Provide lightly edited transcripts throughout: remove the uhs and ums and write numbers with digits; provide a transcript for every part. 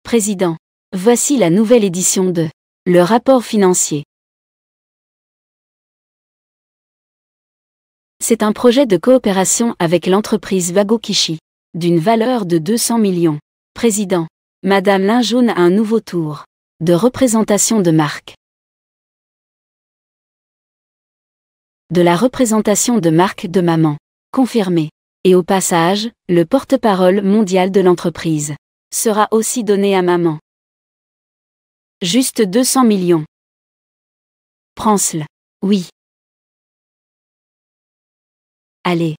Président. Voici la nouvelle édition de le rapport financier. C'est un projet de coopération avec l'entreprise Wago Kishi, d'une valeur de 200 millions. Président. Madame Linjoun a un nouveau tour de représentation de marque. De la représentation de marque de maman. Confirmé. Et au passage, le porte-parole mondial de l'entreprise sera aussi donné à maman. Juste 200 millions. Prends-le. Oui. Allez.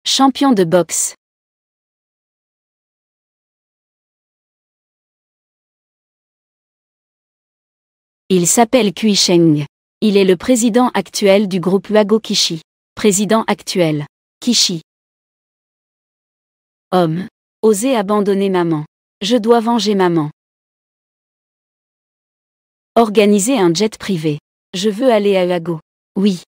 Champion de boxe. Il s'appelle Cui Cheng. Il est le président actuel du groupe Wago Kishi. Président actuel. Kishi. Homme. Oser abandonner maman. Je dois venger maman. Organiser un jet privé. Je veux aller à Wago. Oui.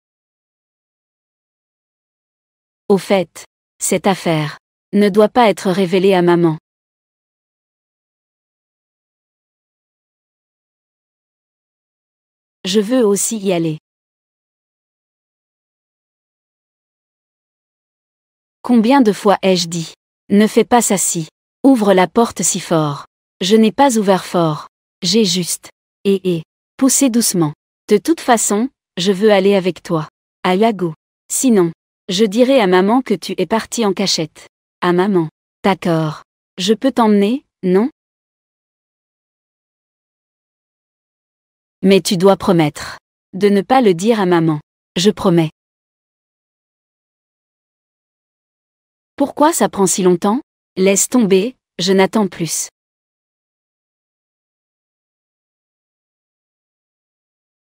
Au fait, cette affaire ne doit pas être révélée à maman. Je veux aussi y aller. Combien de fois ai-je dit? Ne fais pas ça si. Ouvre la porte si fort. Je n'ai pas ouvert fort. J'ai juste. Poussé doucement. De toute façon, je veux aller avec toi. À Wago. Sinon, je dirai à maman que tu es parti en cachette. À maman. D'accord. Je peux t'emmener, non? Mais tu dois promettre de ne pas le dire à maman. Je promets. Pourquoi ça prend si longtemps? Laisse tomber, je n'attends plus.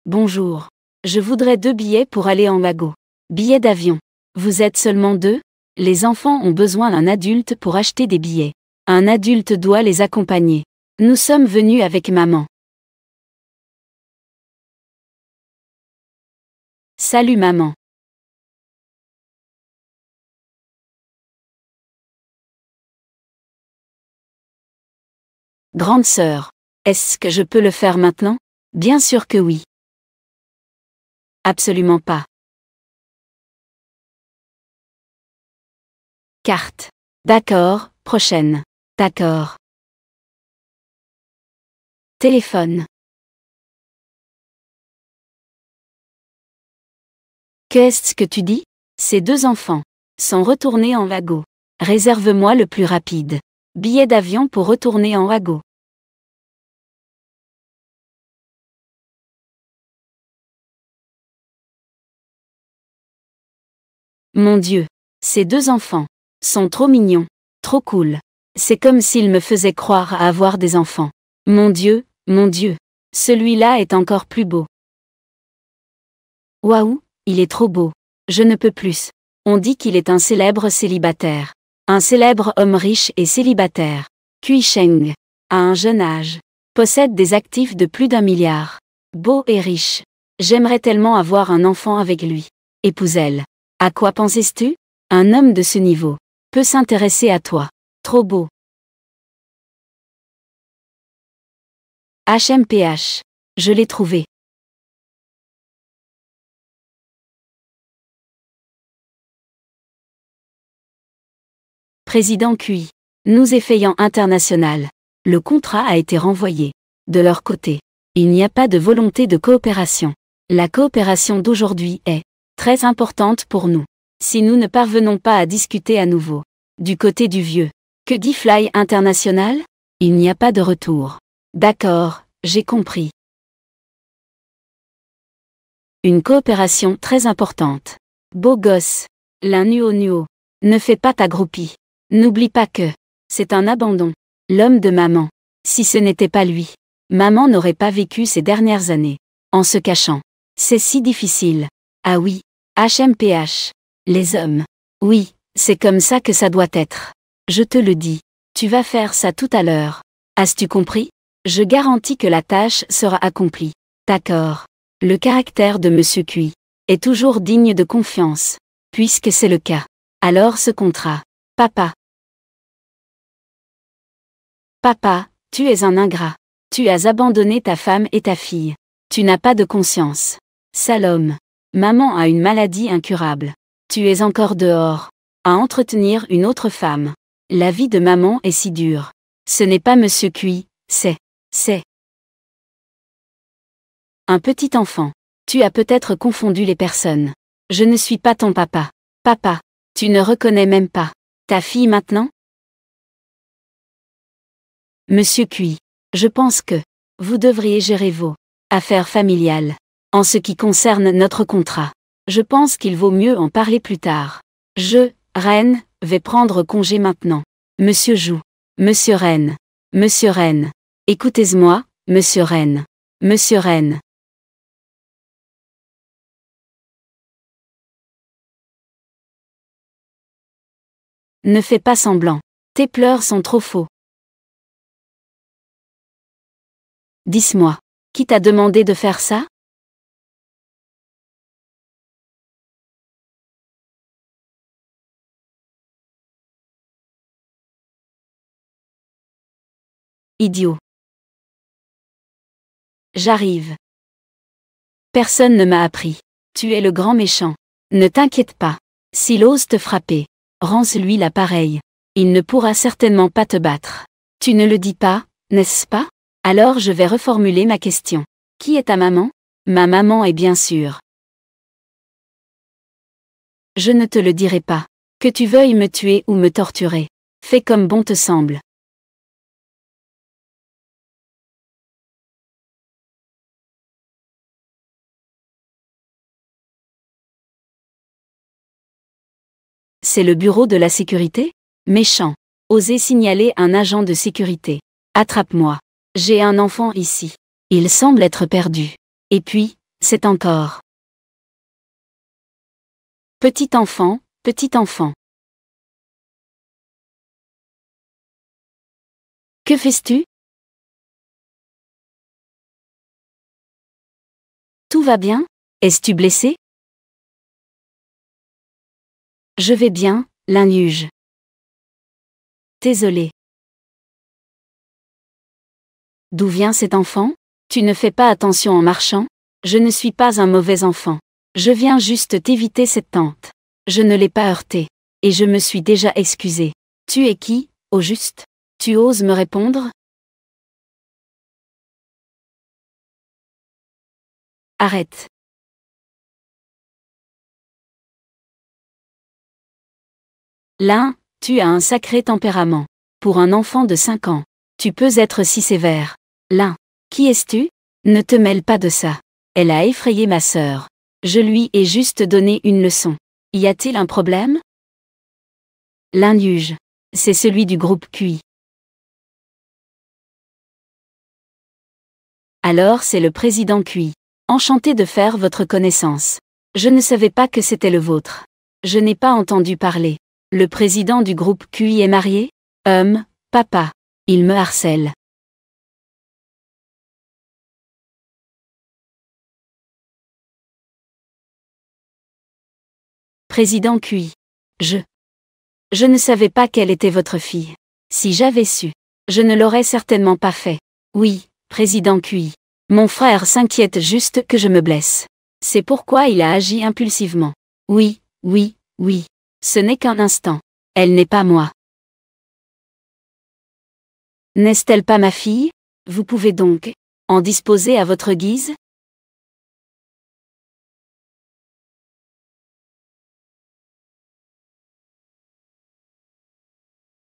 Bonjour. Je voudrais 2 billets pour aller en Wago. Billets d'avion. Vous êtes seulement 2? Les enfants ont besoin d'un adulte pour acheter des billets. Un adulte doit les accompagner. Nous sommes venus avec maman. Salut maman. Grande sœur. Est-ce que je peux le faire maintenant? Bien sûr que oui. Absolument pas. Carte. D'accord, prochaine. D'accord. Téléphone. Qu'est-ce que tu dis? Ces 2 enfants sont retournés en Wago. Réserve-moi le plus rapide. Billet d'avion pour retourner en Wago. Mon Dieu. Ces 2 enfants sont trop mignons. Trop cool. C'est comme s'ils me faisaient croire à avoir des enfants. Mon Dieu, celui-là est encore plus beau. Waouh, il est trop beau. Je ne peux plus. On dit qu'il est un célèbre célibataire. Un célèbre homme riche et célibataire. Cui Cheng. À un jeune âge. Possède des actifs de plus d'1 milliard. Beau et riche. J'aimerais tellement avoir un enfant avec lui. Épouse-elle. À quoi pensais-tu? Un homme de ce niveau peut s'intéresser à toi. Trop beau. HMPH. Je l'ai trouvé. Président Cui. Nous effayant international. Le contrat a été renvoyé. De leur côté, il n'y a pas de volonté de coopération. La coopération d'aujourd'hui est très importante pour nous. Si nous ne parvenons pas à discuter à nouveau, du côté du vieux, que dit Fly International? Il n'y a pas de retour. D'accord, j'ai compris. Une coopération très importante. Beau gosse. L'un nuo. Ne fais pas ta groupie. N'oublie pas que c'est un abandon. L'homme de maman. Si ce n'était pas lui, maman n'aurait pas vécu ces dernières années en se cachant. C'est si difficile. Ah oui, HMPH. Les hommes. Oui, C'est comme ça que ça doit être. Je te le dis. Tu vas faire ça tout à l'heure. As-tu compris? Je garantis que la tâche sera accomplie. D'accord. Le caractère de Monsieur Cui est toujours digne de confiance. Puisque c'est le cas. Alors ce contrat. Papa. Papa, tu es un ingrat. Tu as abandonné ta femme et ta fille. Tu n'as pas de conscience. Sale homme. Maman a une maladie incurable. Tu es encore dehors, à entretenir une autre femme. La vie de maman est si dure. Ce n'est pas Monsieur Cui, c'est un petit enfant. Tu as peut-être confondu les personnes. Je ne suis pas ton papa. Papa, tu ne reconnais même pas ta fille maintenant? Monsieur Cui, je pense que vous devriez gérer vos affaires familiales. En ce qui concerne notre contrat, je pense qu'il vaut mieux en parler plus tard. Je, Reine, vais prendre congé maintenant. Monsieur Jou. Monsieur Reine. Monsieur Reine. Écoutez-moi, Monsieur Reine. Monsieur Reine. Ne fais pas semblant. Tes pleurs sont trop faux. Dis-moi. Qui t'a demandé de faire ça? Idiot. J'arrive. Personne ne m'a appris. Tu es le grand méchant. Ne t'inquiète pas. S'il ose te frapper, rance-lui la pareille. Il ne pourra certainement pas te battre. Tu ne le dis pas, n'est-ce pas? Alors je vais reformuler ma question. Qui est ta maman? Ma maman est bien sûre. Je ne te le dirai pas. Que tu veuilles me tuer ou me torturer. Fais comme bon te semble. C'est le bureau de la sécurité? Méchant. Osez signaler un agent de sécurité. Attrape-moi. J'ai un enfant ici. Il semble être perdu. Et puis, c'est encore. Petit enfant, petit enfant. Que fais-tu? Tout va bien? Es-tu blessé? Je vais bien, Linhuge. Désolé. D'où vient cet enfant? Tu ne fais pas attention en marchant? Je ne suis pas un mauvais enfant. Je viens juste t'éviter cette tente. Je ne l'ai pas heurté. Et je me suis déjà excusé. Tu es qui, au juste? Tu oses me répondre? Arrête. Lin, tu as un sacré tempérament. Pour un enfant de 5 ans, tu peux être si sévère. Lin, qui es-tu? Ne te mêle pas de ça. Elle a effrayé ma sœur. Je lui ai juste donné une leçon. Y a-t-il un problème? Linhuge. C'est celui du groupe QI. Alors c'est le président QI. Enchanté de faire votre connaissance. Je ne savais pas que c'était le vôtre. Je n'ai pas entendu parler. Le président du groupe QI est marié? Papa. Il me harcèle. Président QI. Je ne savais pas quelle était votre fille. Si j'avais su, je ne l'aurais certainement pas fait. Oui, président QI. Mon frère s'inquiète juste que je me blesse. C'est pourquoi il a agi impulsivement. Oui. Ce n'est qu'un instant. Elle n'est pas moi. N'est-elle pas ma fille? Vous pouvez donc en disposer à votre guise?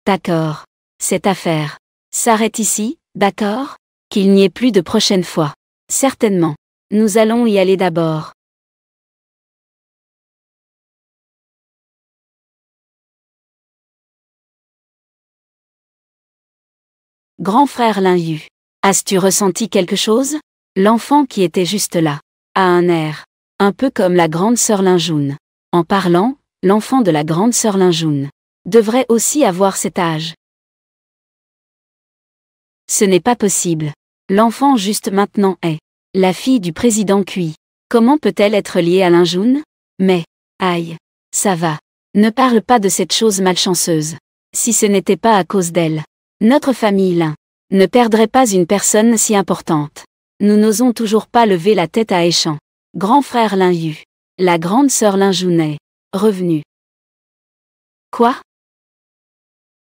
D'accord. Cette affaire s'arrête ici, d'accord? Qu'il n'y ait plus de prochaine fois. Certainement. Nous allons y aller d'abord. Grand frère Linhu. As-tu ressenti quelque chose? L'enfant qui était juste là a un air un peu comme la grande sœur Linjoun. En parlant, l'enfant de la grande sœur Linjoun, devrait aussi avoir cet âge. Ce n'est pas possible. L'enfant juste maintenant est la fille du président Cui. Comment peut-elle être liée à Linjoun? Mais, aïe, ça va. Ne parle pas de cette chose malchanceuse. Si ce n'était pas à cause d'elle, notre famille Lin ne perdrait pas une personne si importante. Nous n'osons toujours pas lever la tête à Échan. Grand frère Lin Yu, la grande sœur Linjoun est revenue. Quoi?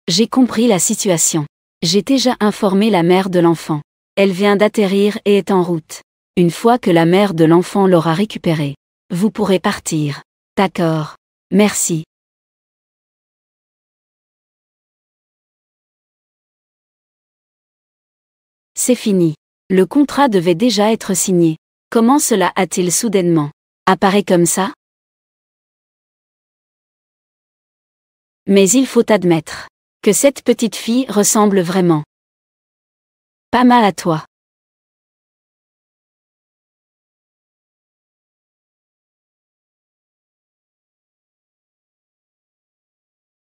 J'ai compris la situation. J'ai déjà informé la mère de l'enfant. Elle vient d'atterrir et est en route. Une fois que la mère de l'enfant l'aura récupéré, vous pourrez partir. D'accord. Merci. C'est fini. Le contrat devait déjà être signé. Comment cela a-t-il soudainement apparu comme ça? Mais il faut admettre que cette petite fille ressemble vraiment pas mal à toi.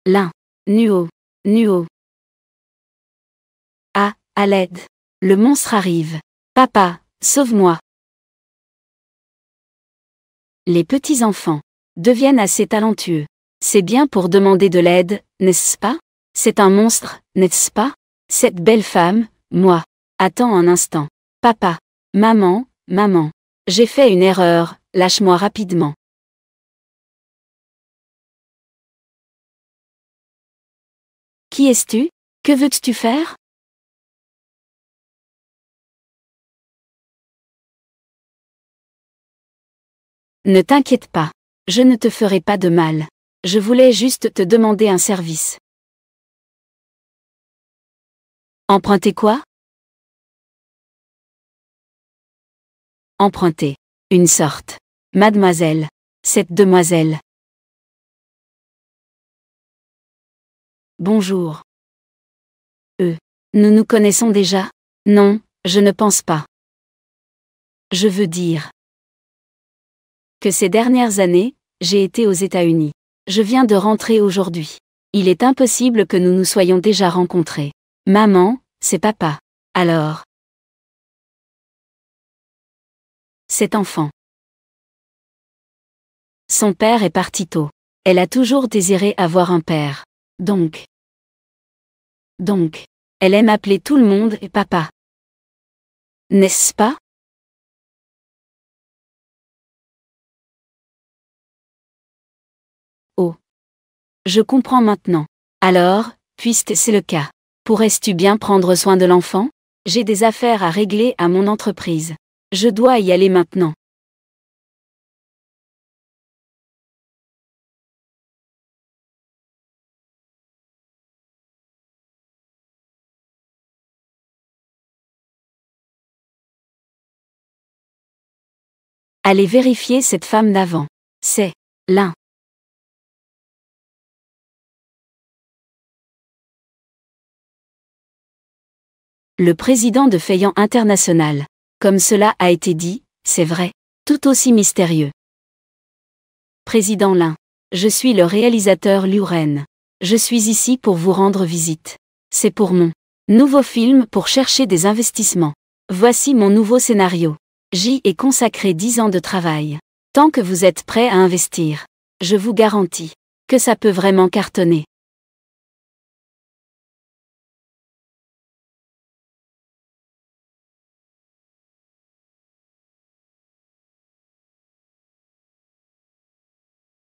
Lin. Nuo. Nuo. Ah, à l'aide. Le monstre arrive. Papa, sauve-moi. Les petits-enfants deviennent assez talentueux. C'est bien pour demander de l'aide, n'est-ce pas? C'est un monstre, n'est-ce pas? Cette belle femme, moi. Attends un instant. Papa. Maman, maman. J'ai fait une erreur, lâche-moi rapidement. Qui es-tu? Que veux-tu faire? Ne t'inquiète pas. Je ne te ferai pas de mal. Je voulais juste te demander un service. Emprunter quoi? Emprunter. Une sorte. Mademoiselle. Cette demoiselle. Bonjour. Nous nous connaissons déjà? Non, je ne pense pas. Je veux dire que ces dernières années, j'ai été aux États-Unis. Je viens de rentrer aujourd'hui. Il est impossible que nous nous soyons déjà rencontrés. Maman, c'est papa. Alors. Cet enfant. Son père est parti tôt. Elle a toujours désiré avoir un père. Donc, elle aime appeler tout le monde papa. N'est-ce pas? Oh. Je comprends maintenant. Alors, puisque c'est le cas, pourrais-tu bien prendre soin de l'enfant? J'ai des affaires à régler à mon entreprise. Je dois y aller maintenant. Allez vérifier cette femme d'avant. C'est Lin. Le président de Feiyan International. Comme cela a été dit, c'est vrai, tout aussi mystérieux. Président Lin. Je suis le réalisateur Liu Ren. Je suis ici pour vous rendre visite. C'est pour mon nouveau film pour chercher des investissements. Voici mon nouveau scénario. J'y ai consacré 10 ans de travail. Tant que vous êtes prêt à investir, je vous garantis que ça peut vraiment cartonner.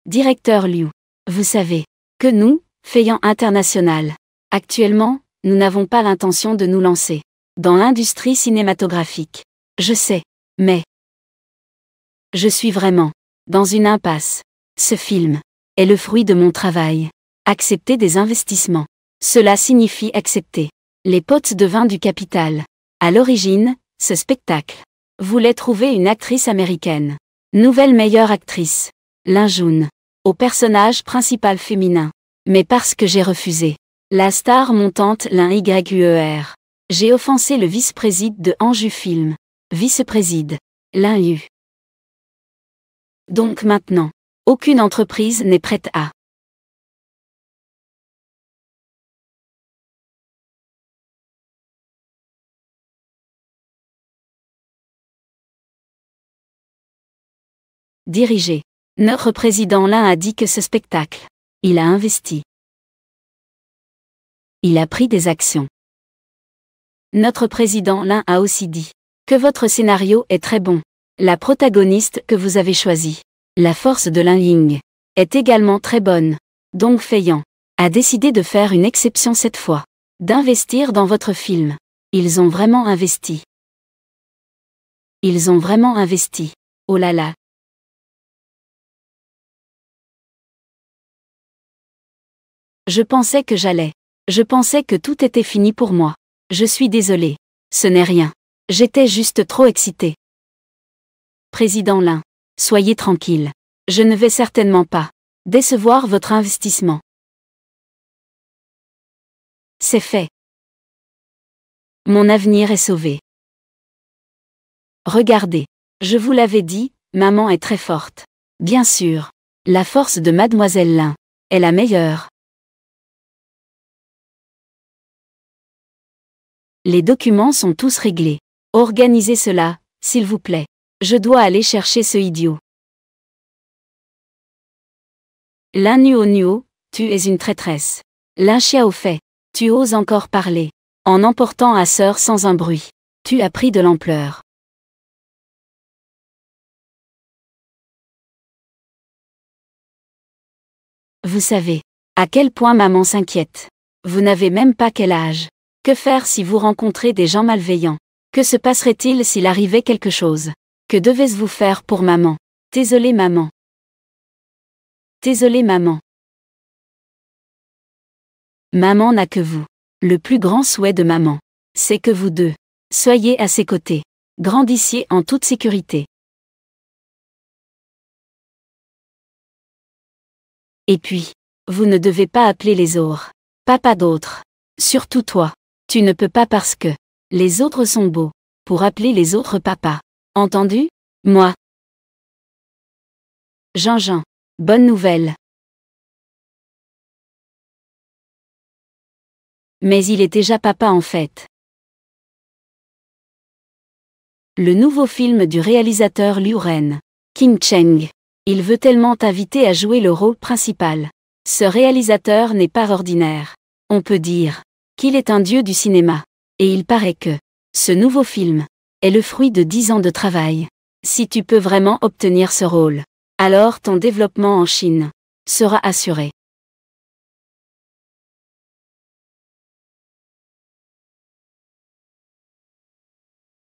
Directeur Liu. Vous savez que nous, Feiyan International, actuellement, nous n'avons pas l'intention de nous lancer dans l'industrie cinématographique. Je sais, mais je suis vraiment dans une impasse. Ce film est le fruit de mon travail. Accepter des investissements. Cela signifie accepter les potes de vin du capital. À l'origine, ce spectacle voulait trouver une actrice américaine. Nouvelle meilleure actrice. Linjoun. Au personnage principal féminin. Mais parce que j'ai refusé la star montante Lin Yuer, j'ai offensé le vice-président de Anju Film. Vice-président. Lin Yu. Donc maintenant, Aucune entreprise n'est prête à diriger. Notre président Lin a dit que ce spectacle, il a investi. Il a pris des actions. Notre président Lin a aussi dit que votre scénario est très bon. La protagoniste que vous avez choisie, la force de Lin Ying, est également très bonne. Dong Feiyan a décidé de faire une exception cette fois, d'investir dans votre film. Ils ont vraiment investi. Ils ont vraiment investi. Oh là là. Je pensais que j'allais. Je pensais que tout était fini pour moi. Je suis désolé. Ce n'est rien. J'étais juste trop excité. Président Lin, soyez tranquille. Je ne vais certainement pas décevoir votre investissement. C'est fait. Mon avenir est sauvé. Regardez. Je vous l'avais dit, maman est très forte. Bien sûr. La force de Mademoiselle Lin est la meilleure. Les documents sont tous réglés. Organisez cela, s'il vous plaît. Je dois aller chercher ce idiot. Lin Nuo, tu es une traîtresse. Lin Xiaofei, tu oses encore parler. En emportant à sœur sans un bruit. Tu as pris de l'ampleur. Vous savez à quel point maman s'inquiète. Vous n'avez même pas quel âge. Que faire si vous rencontrez des gens malveillants? Que se passerait-il s'il arrivait quelque chose? Que devez-vous faire pour maman? Désolé maman. Désolé maman. Maman n'a que vous. Le plus grand souhait de maman, c'est que vous deux soyez à ses côtés. Grandissiez en toute sécurité. Et puis, vous ne devez pas appeler les autres. Pas d'autres. Surtout toi. Tu ne peux pas parce que les autres sont beaux. Pour appeler les autres papa. Entendu? Moi. Jean. Bonne nouvelle. Mais il est déjà papa en fait. Le nouveau film du réalisateur Liu Ren, Kim Cheng. Il veut tellement t'inviter à jouer le rôle principal. Ce réalisateur n'est pas ordinaire. On peut dire qu'il est un dieu du cinéma. Et il paraît que ce nouveau film est le fruit de 10 ans de travail. Si tu peux vraiment obtenir ce rôle, alors ton développement en Chine sera assuré.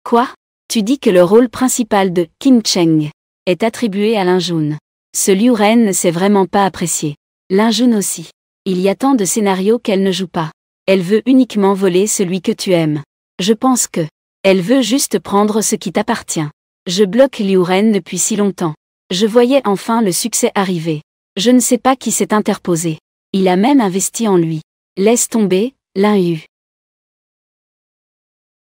Quoi? Tu dis que le rôle principal de Kim Cheng est attribué à Lin Jun. Ce Liu Ren ne s'est vraiment pas apprécié. Lin Jun aussi. Il y a tant de scénarios qu'elle ne joue pas. Elle veut uniquement voler celui que tu aimes. Je pense que elle veut juste prendre ce qui t'appartient. Je bloque Liu Ren depuis si longtemps. Je voyais enfin le succès arriver. Je ne sais pas qui s'est interposé. Il a même investi en lui. Laisse tomber, Lin Yu.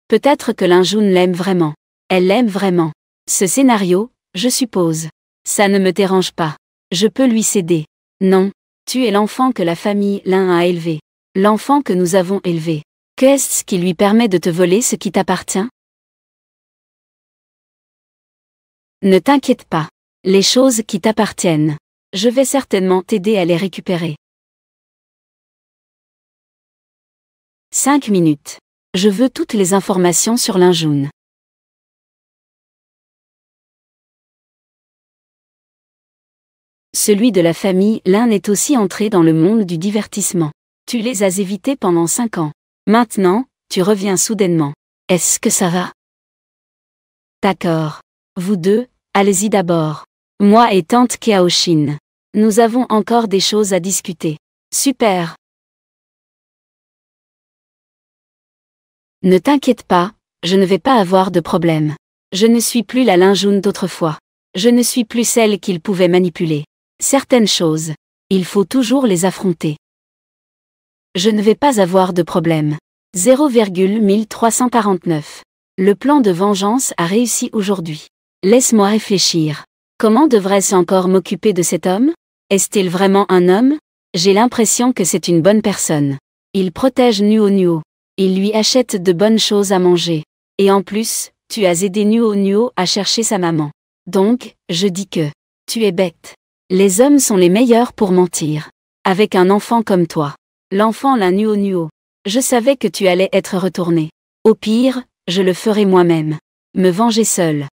Peut-être que Lin Jun l'aime vraiment. Elle l'aime vraiment. Ce scénario, je suppose. Ça ne me dérange pas. Je peux lui céder. Non. Tu es l'enfant que la famille Lin a élevé. L'enfant que nous avons élevé. Qu'est-ce qui lui permet de te voler ce qui t'appartient? Ne t'inquiète pas. Les choses qui t'appartiennent. Je vais certainement t'aider à les récupérer. 5 minutes. Je veux toutes les informations sur Lin Jun. Celui de la famille Lin est aussi entré dans le monde du divertissement. Tu les as évités pendant 5 ans. Maintenant, tu reviens soudainement. Est-ce que ça va? D'accord. Vous deux, allez-y d'abord. Moi et tante Kiaoshin. Nous avons encore des choses à discuter. Super. Ne t'inquiète pas, je ne vais pas avoir de problème. Je ne suis plus la Lin Jun d'autrefois. Je ne suis plus celle qu'il pouvait manipuler. Certaines choses, il faut toujours les affronter. Je ne vais pas avoir de problème. 0,1349. Le plan de vengeance a réussi aujourd'hui. Laisse-moi réfléchir. Comment devrais-je encore m'occuper de cet homme? Est-il vraiment un homme? J'ai l'impression que c'est une bonne personne. Il protège Nuo Nuo. Il lui achète de bonnes choses à manger. Et en plus, tu as aidé Nuo Nuo à chercher sa maman. Donc, je dis que tu es bête. Les hommes sont les meilleurs pour mentir. Avec un enfant comme toi. L'enfant la Nuo Nuo. Je savais que tu allais être retourné. Au pire, je le ferai moi-même. Me venger seul.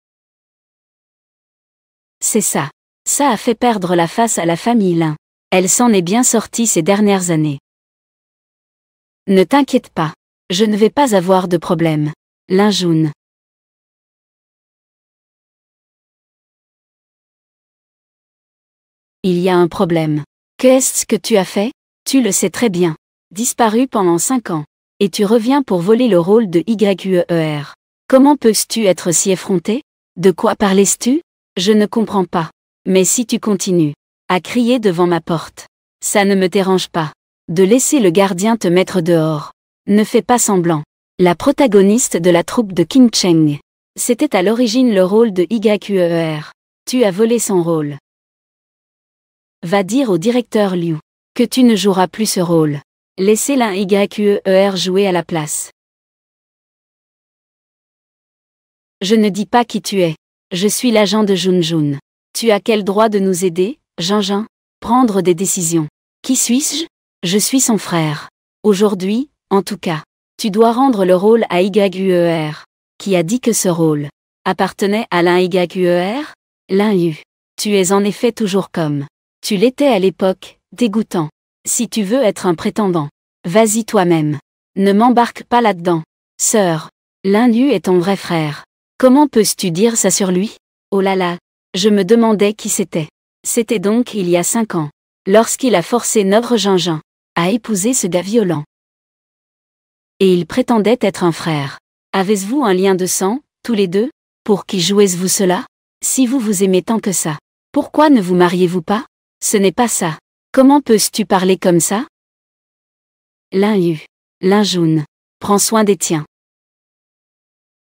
C'est ça. Ça a fait perdre la face à la famille Lin. Elle s'en est bien sortie ces dernières années. Ne t'inquiète pas. Je ne vais pas avoir de problème. Lin Jun. Il y a un problème. Qu'est-ce que tu as fait? Tu le sais très bien. Disparu pendant 5 ans. Et tu reviens pour voler le rôle de YUER. Comment peux-tu être si effronté? De quoi parlais-tu? Je ne comprends pas. Mais si tu continues à crier devant ma porte, ça ne me dérange pas. De laisser le gardien te mettre dehors. Ne fais pas semblant. La protagoniste de la troupe de King Cheng. C'était à l'origine le rôle de YUER. Tu as volé son rôle. Va dire au directeur Liu que tu ne joueras plus ce rôle. Laissez l'un YUER jouer à la place. Je ne dis pas qui tu es. Je suis l'agent de Junjun. Tu as quel droit de nous aider, Jean-Jean? Prendre des décisions. Qui suis-je? Je suis son frère. Aujourd'hui, en tout cas, tu dois rendre le rôle à YUER. Qui a dit que ce rôle appartenait à l'un YUER? L'un Yu. Tu es en effet toujours comme tu l'étais à l'époque, dégoûtant. Si tu veux être un prétendant, vas-y toi-même. Ne m'embarque pas là-dedans. Sœur, l'un Yu est ton vrai frère. Comment peux-tu dire ça sur lui? Oh là là, je me demandais qui c'était. C'était donc il y a 5 ans, lorsqu'il a forcé notre Jean-Jean à épouser ce gars violent. Et il prétendait être un frère. Avez-vous un lien de sang, tous les deux? Pour qui jouez-vous cela? Si vous vous aimez tant que ça, pourquoi ne vous mariez-vous pas? Ce n'est pas ça. Comment peux-tu parler comme ça? Lin Yu. Lin Jun. Prends soin des tiens.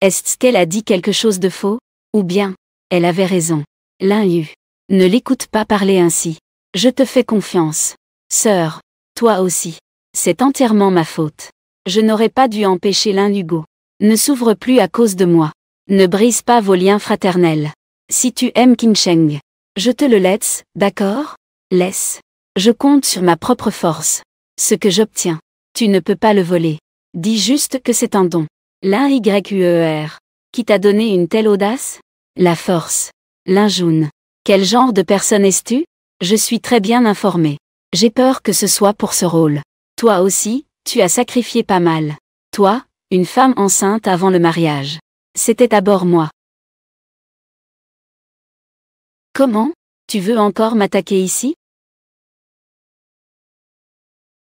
Est-ce qu'elle a dit quelque chose de faux? Ou bien, elle avait raison. Lin Yu. Ne l'écoute pas parler ainsi. Je te fais confiance. Sœur, toi aussi. C'est entièrement ma faute. Je n'aurais pas dû empêcher Lin Hugo. Ne s'ouvre plus à cause de moi. Ne brise pas vos liens fraternels. Si tu aimes King Cheng, je te le laisse, d'accord? Laisse. Je compte sur ma propre force. Ce que j'obtiens, tu ne peux pas le voler. Dis juste que c'est un don. L'un YUER. Qui t'a donné une telle audace? La force. Lin Jun. Quel genre de personne es-tu? Je suis très bien informé. J'ai peur que ce soit pour ce rôle. Toi aussi, tu as sacrifié pas mal. Toi, une femme enceinte avant le mariage. C'était d'abord moi. Comment? Tu veux encore m'attaquer ici?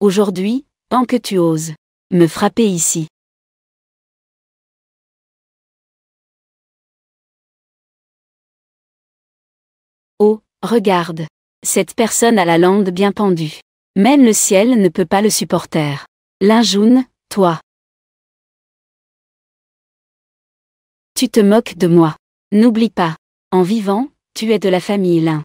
Aujourd'hui, tant que tu oses me frapper ici. Oh, regarde. Cette personne a la langue bien pendue. Même le ciel ne peut pas le supporter. Lin Jun, toi. Tu te moques de moi. N'oublie pas. En vivant, tu es de la famille Lin.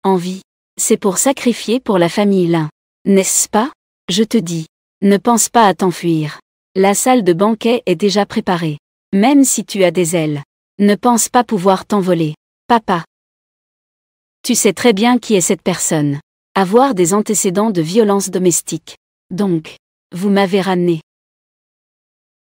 En vie. C'est pour sacrifier pour la famille Lin. N'est-ce pas? Je te dis. Ne pense pas à t'enfuir. La salle de banquet est déjà préparée. Même si tu as des ailes. Ne pense pas pouvoir t'envoler. Papa. Tu sais très bien qui est cette personne. Avoir des antécédents de violence domestique. Donc, vous m'avez ramené.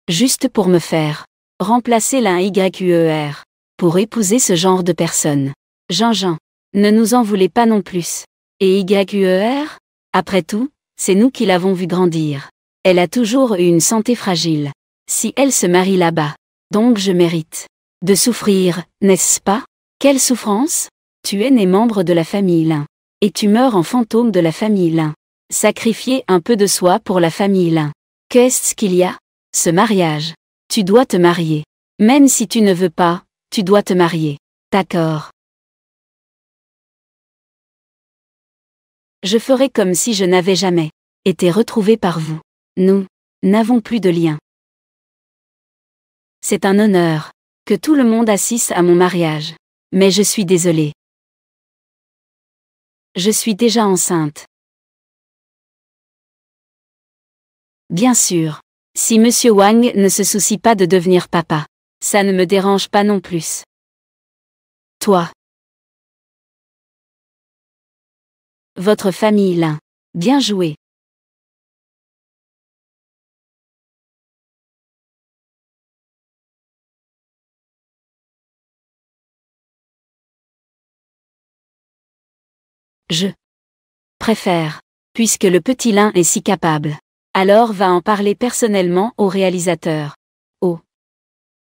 Juste pour me faire remplacer l'un YUER. Pour épouser ce genre de personne. Jean-Jean. Ne nous en voulez pas non plus. Et YUER? Après tout, c'est nous qui l'avons vu grandir. Elle a toujours eu une santé fragile. Si elle se marie là-bas, donc je mérite de souffrir, n'est-ce pas? Quelle souffrance? Tu es né membre de la famille Lin. Et tu meurs en fantôme de la famille Lin. Sacrifier un peu de soi pour la famille Lin. Qu'est-ce qu'il y a? Ce mariage. Tu dois te marier. Même si tu ne veux pas, tu dois te marier. D'accord. Je ferai comme si je n'avais jamais été retrouvé par vous. Nous n'avons plus de lien. C'est un honneur Que tout le monde assiste à mon mariage. Mais je suis désolée. Je suis déjà enceinte. Bien sûr. Si Monsieur Wang ne se soucie pas de devenir papa, ça ne me dérange pas non plus. Toi. Votre famille Lin. Bien joué. Je préfère. Puisque le petit Lin est si capable. Alors va en parler personnellement au réalisateur. Oh.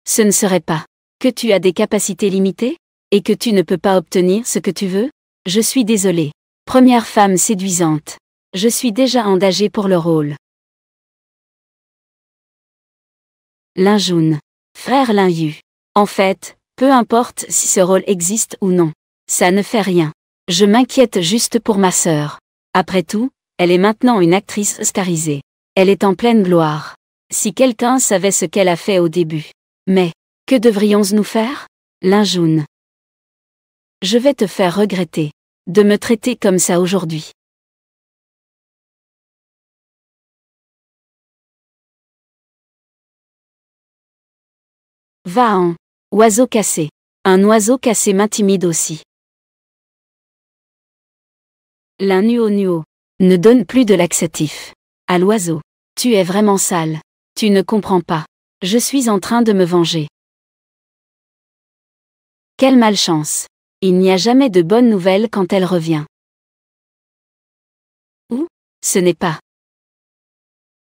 Ce ne serait pas que tu as des capacités limitées, et que tu ne peux pas obtenir ce que tu veux? Je suis désolée. Première femme séduisante. Je suis déjà engagée pour le rôle. Lin Jun. Frère Lin Yu. En fait, peu importe si ce rôle existe ou non. Ça ne fait rien. Je m'inquiète juste pour ma sœur. Après tout, elle est maintenant une actrice oscarisée. Elle est en pleine gloire. Si quelqu'un savait ce qu'elle a fait au début. Mais, que devrions-nous faire? Lin Jun. Je vais te faire regretter de me traiter comme ça aujourd'hui. Va-en. Oiseau cassé. Un oiseau cassé m'intimide aussi. Lin Nuo. Ne donne plus de laxatif à l'oiseau. Tu es vraiment sale. Tu ne comprends pas. Je suis en train de me venger. Quelle malchance. Il n'y a jamais de bonnes nouvelles quand elle revient. Ou, ce n'est pas.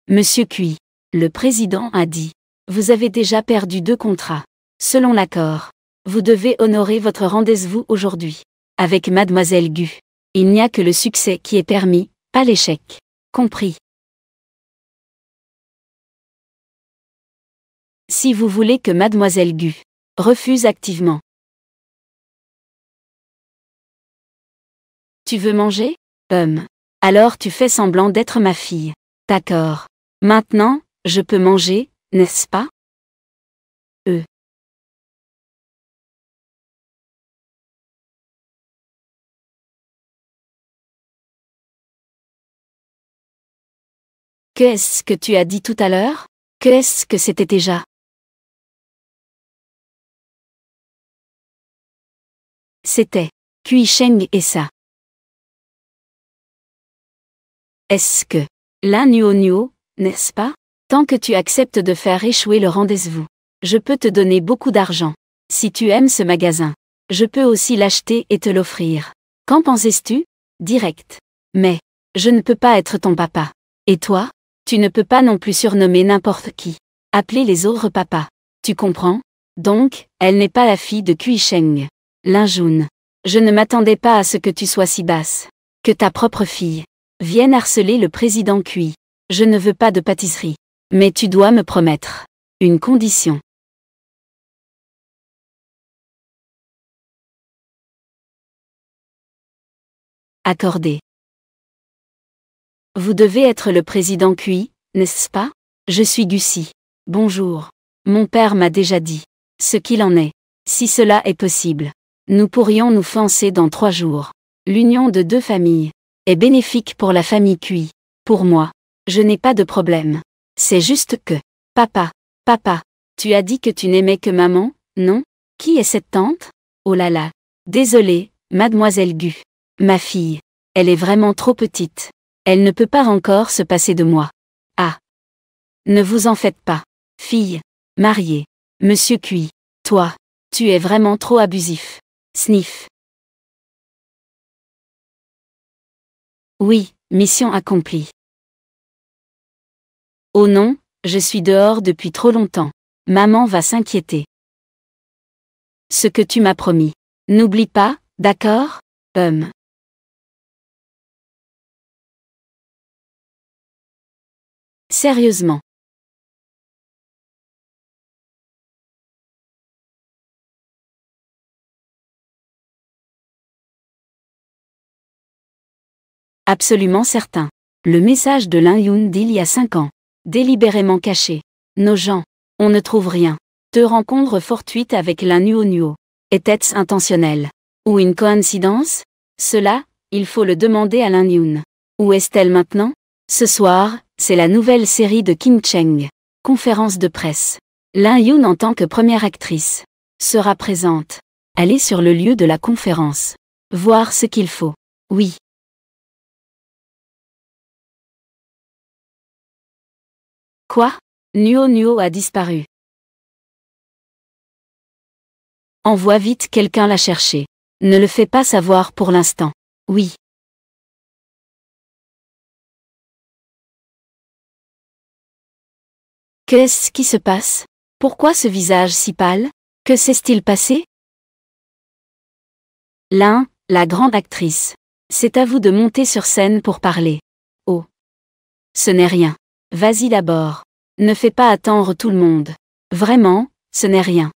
Monsieur Cui. Le président a dit. Vous avez déjà perdu 2 contrats. Selon l'accord. Vous devez honorer votre rendez-vous aujourd'hui. Avec Mademoiselle Gu. Il n'y a que le succès qui est permis, pas l'échec. Compris. Si vous voulez que Mademoiselle Gu refuse activement. Tu veux manger? Alors tu fais semblant d'être ma fille. D'accord. Maintenant, je peux manger, n'est-ce pas? Qu'est-ce que tu as dit tout à l'heure? Qu'est-ce que c'était déjà? C'était Cui Sheng et ça. Est-ce que Lin Nuo, n'est-ce pas? Tant que tu acceptes de faire échouer le rendez-vous, je peux te donner beaucoup d'argent. Si tu aimes ce magasin, je peux aussi l'acheter et te l'offrir. Qu'en penses-tu? Direct. Mais, je ne peux pas être ton papa. Et toi? Tu ne peux pas non plus surnommer n'importe qui. Appeler les autres papas. Tu comprends? Donc, elle n'est pas la fille de Cui Sheng. Lin Jun. Je ne m'attendais pas à ce que tu sois si basse. Que ta propre fille vienne harceler le président Cui. Je ne veux pas de pâtisserie. Mais tu dois me promettre une condition. Accordé. Vous devez être le président Cui, n'est-ce pas? Je suis Gucy. Bonjour. Mon père m'a déjà dit ce qu'il en est. Si cela est possible, nous pourrions nous fiancer dans 3 jours. L'union de 2 familles est bénéfique pour la famille Cui. Pour moi, je n'ai pas de problème. C'est juste que, papa, tu as dit que tu n'aimais que maman, non? Qui est cette tante? Oh là là. Désolée, Mademoiselle Gu. Ma fille. Elle est vraiment trop petite. Elle ne peut pas encore se passer de moi. Ah. Ne vous en faites pas. Fille. Mariée. Monsieur Cui. Toi. Tu es vraiment trop abusif. Sniff. Oui, mission accomplie. Oh non, je suis dehors depuis trop longtemps. Maman va s'inquiéter. Ce que tu m'as promis. N'oublie pas, d'accord? Sérieusement. Absolument certain. Le message de Lin Yun d'il y a 5 ans. Délibérément caché. Nos gens. On ne trouve rien. Te rencontre fortuite avec Lin Nuo. Était-ce intentionnel? Ou une coïncidence? Cela, il faut le demander à Lin Yun. Où est-elle maintenant? Ce soir, c'est la nouvelle série de Kim Cheng. Conférence de presse. Lin Yun en tant que première actrice sera présente. Aller sur le lieu de la conférence. Voir ce qu'il faut. Oui. Quoi? Nuo a disparu. Envoie vite quelqu'un la chercher. Ne le fais pas savoir pour l'instant. Oui. Qu'est-ce qui se passe? Pourquoi ce visage si pâle? Que s'est-il passé? Lin, la grande actrice. C'est à vous de monter sur scène pour parler. Oh. Ce n'est rien. Vas-y d'abord. Ne fais pas attendre tout le monde. Vraiment, ce n'est rien.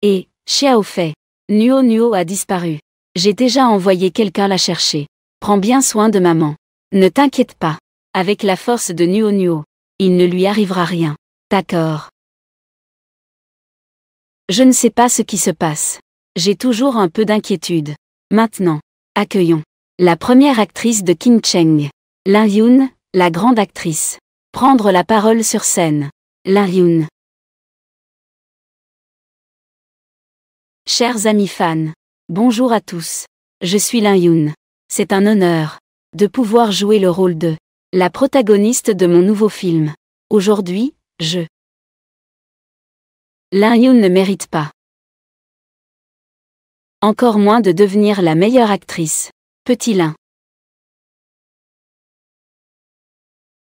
Et, Xiao Fei. Nuo a disparu. J'ai déjà envoyé quelqu'un la chercher. Prends bien soin de maman. Ne t'inquiète pas. Avec la force de Nuo, il ne lui arrivera rien. D'accord. Je ne sais pas ce qui se passe. J'ai toujours un peu d'inquiétude. Maintenant, accueillons la première actrice de Kim Cheng. Lin Yun, la grande actrice. Prendre la parole sur scène. Lin Yun. Chers amis fans, bonjour à tous. Je suis Lin Yun. C'est un honneur de pouvoir jouer le rôle de la protagoniste de mon nouveau film. Aujourd'hui, Lin Yun ne mérite pas. Encore moins de devenir la meilleure actrice. Petit Lin.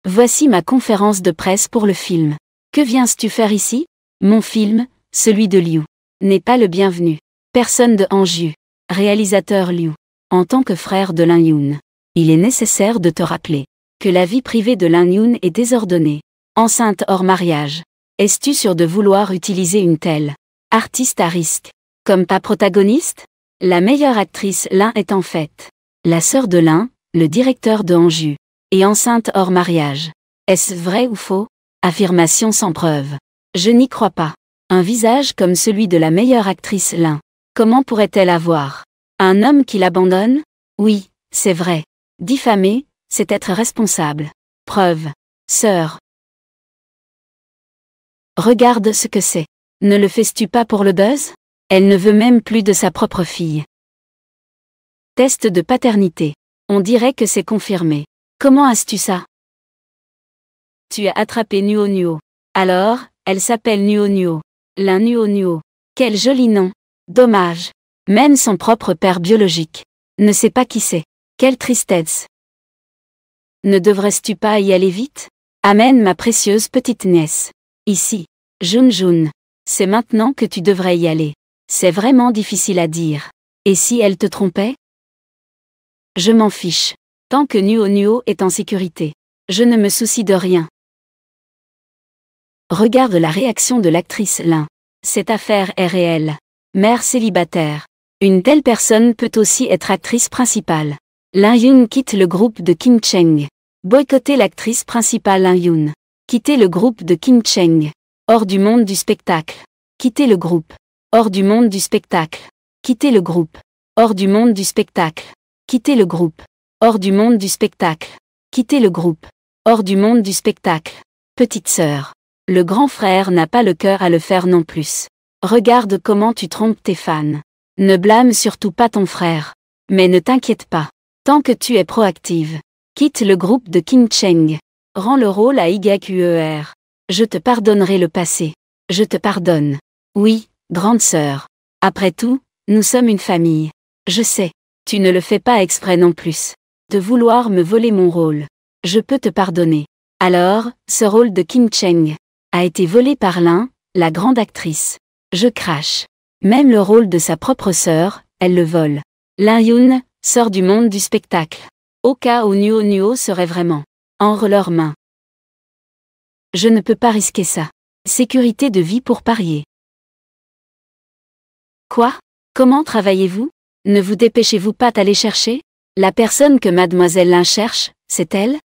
Voici ma conférence de presse pour le film. Que viens-tu faire ici? Mon film, celui de Liu, n'est pas le bienvenu. Personne de Anju. Réalisateur Liu. En tant que frère de Lin Yun, il est nécessaire de te rappeler que la vie privée de Lin Yun est désordonnée. Enceinte hors mariage. Es-tu sûr de vouloir utiliser une telle artiste à risque comme ta protagoniste? La meilleure actrice Lin est en fait la sœur de Lin, le directeur de Anju, et enceinte hors mariage. Est-ce vrai ou faux? Affirmation sans preuve. Je n'y crois pas. Un visage comme celui de la meilleure actrice Lin. Comment pourrait-elle avoir un homme qui l'abandonne? Oui, c'est vrai. Diffamer, c'est être responsable. Preuve. Sœur. Regarde ce que c'est. Ne le fais-tu pas pour le buzz? Elle ne veut même plus de sa propre fille. Test de paternité. On dirait que c'est confirmé. Comment as-tu ça? Tu as attrapé Nuo. Alors, elle s'appelle Nuo. Lin Nuo. Quel joli nom. Dommage. Même son propre père biologique ne sait pas qui c'est. Quelle tristesse. Ne devrais-tu pas y aller vite? Amène ma précieuse petite nièce. Ici. Jun. C'est maintenant que tu devrais y aller. C'est vraiment difficile à dire. Et si elle te trompait? Je m'en fiche. Tant que Nuo est en sécurité. Je ne me soucie de rien. Regarde la réaction de l'actrice Lin. Cette affaire est réelle. Mère célibataire. Une telle personne peut aussi être actrice principale. Lin Yun quitte le groupe de Kim Cheng. Boycotter l'actrice principale Lin Yun. Quitter le groupe de Kim Cheng. Hors du monde du spectacle. Quitter le groupe. Hors du monde du spectacle. Quitter le groupe. Hors du monde du spectacle. Quitter le groupe. Hors du monde du spectacle. Quitter le groupe. Hors du monde du spectacle. Petite sœur. Le grand frère n'a pas le cœur à le faire non plus. Regarde comment tu trompes tes fans. Ne blâme surtout pas ton frère. Mais ne t'inquiète pas. Tant que tu es proactive. Quitte le groupe de Kim Cheng. Rends le rôle à Igakuer. Je te pardonnerai le passé. Je te pardonne. Oui, grande sœur. Après tout, nous sommes une famille. Je sais. Tu ne le fais pas exprès non plus. De vouloir me voler mon rôle. Je peux te pardonner. Alors, ce rôle de Kim Cheng a été volé par Lin, la grande actrice. Je crache. Même le rôle de sa propre sœur, elle le vole. Lin Yun sort du monde du spectacle. Au cas où Nuo serait vraiment entre leurs mains. Je ne peux pas risquer ça. Sécurité de vie pour parier. Quoi? Comment travaillez-vous? Ne vous dépêchez-vous pas d'aller chercher? La personne que mademoiselle Lin cherche, c'est elle?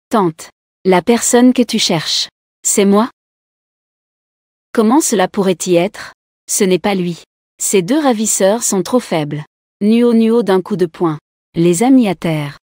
Tante. La personne que tu cherches. C'est moi? Comment cela pourrait-y être? Ce n'est pas lui. Ces deux ravisseurs sont trop faibles. Nuo nuo d'un coup de poing. Les a mis à terre.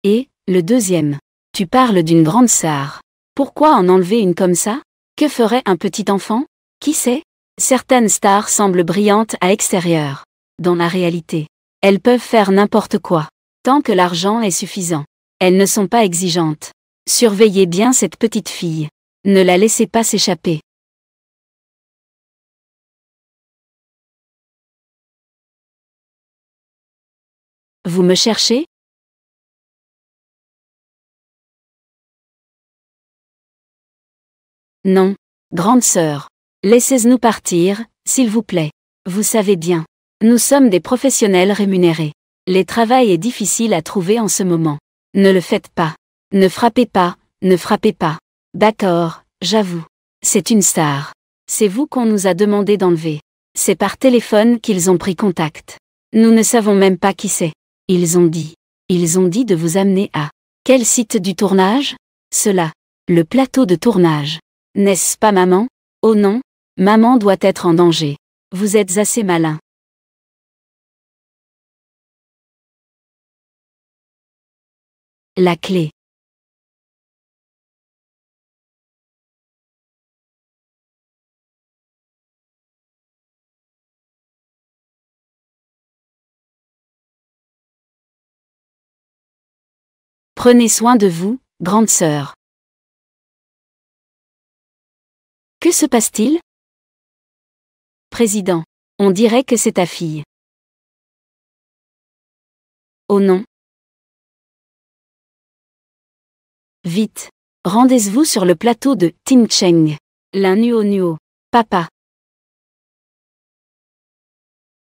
Et, le deuxième. Tu parles d'une grande star. Pourquoi en enlever une comme ça? Que ferait un petit enfant? Qui sait? Certaines stars semblent brillantes à l'extérieur. Dans la réalité, elles peuvent faire n'importe quoi. Tant que l'argent est suffisant. Elles ne sont pas exigeantes. Surveillez bien cette petite fille. Ne la laissez pas s'échapper. Vous me cherchez? Non. Grande sœur. Laissez-nous partir, s'il vous plaît. Vous savez bien. Nous sommes des professionnels rémunérés. Le travail est difficile à trouver en ce moment. Ne le faites pas. Ne frappez pas, ne frappez pas. D'accord, j'avoue. C'est une star. C'est vous qu'on nous a demandé d'enlever. C'est par téléphone qu'ils ont pris contact. Nous ne savons même pas qui c'est. Ils ont dit de vous amener à... Quel site du tournage? Cela. Le plateau de tournage. N'est-ce pas maman? Oh non, maman doit être en danger. Vous êtes assez malin. La clé. Prenez soin de vous, grande sœur. Que se passe-t-il? Président. On dirait que c'est ta fille. Oh non. Vite. Rendez-vous sur le plateau de Ting Cheng. Lin Nuo Nuo. Papa.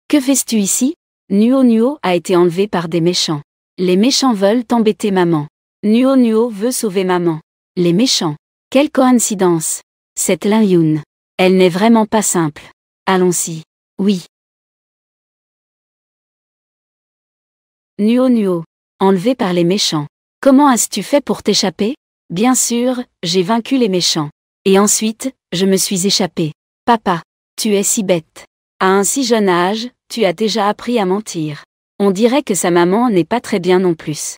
Que fais-tu ici? Nuo Nuo a été enlevé par des méchants. Les méchants veulent embêter maman. Nuo Nuo veut sauver maman. Les méchants. Quelle coïncidence. Cette Lin Yun. Elle n'est vraiment pas simple. Allons-y. Oui. Nuo Nuo. Enlevé par les méchants. Comment as-tu fait pour t'échapper? Bien sûr, j'ai vaincu les méchants. Et ensuite, je me suis échappé. Papa. Tu es si bête. À un si jeune âge, tu as déjà appris à mentir. On dirait que sa maman n'est pas très bien non plus.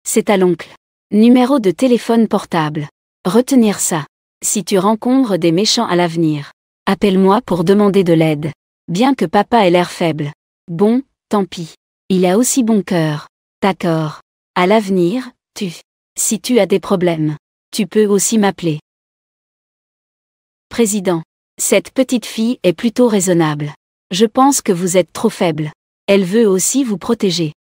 C'est à l'oncle. Numéro de téléphone portable. Retenir ça. Si tu rencontres des méchants à l'avenir, appelle-moi pour demander de l'aide. Bien que papa ait l'air faible. Bon, tant pis. Il a aussi bon cœur. D'accord. À l'avenir, si tu as des problèmes, tu peux aussi m'appeler. Président. Cette petite fille est plutôt raisonnable. Je pense que vous êtes trop faible. Elle veut aussi vous protéger.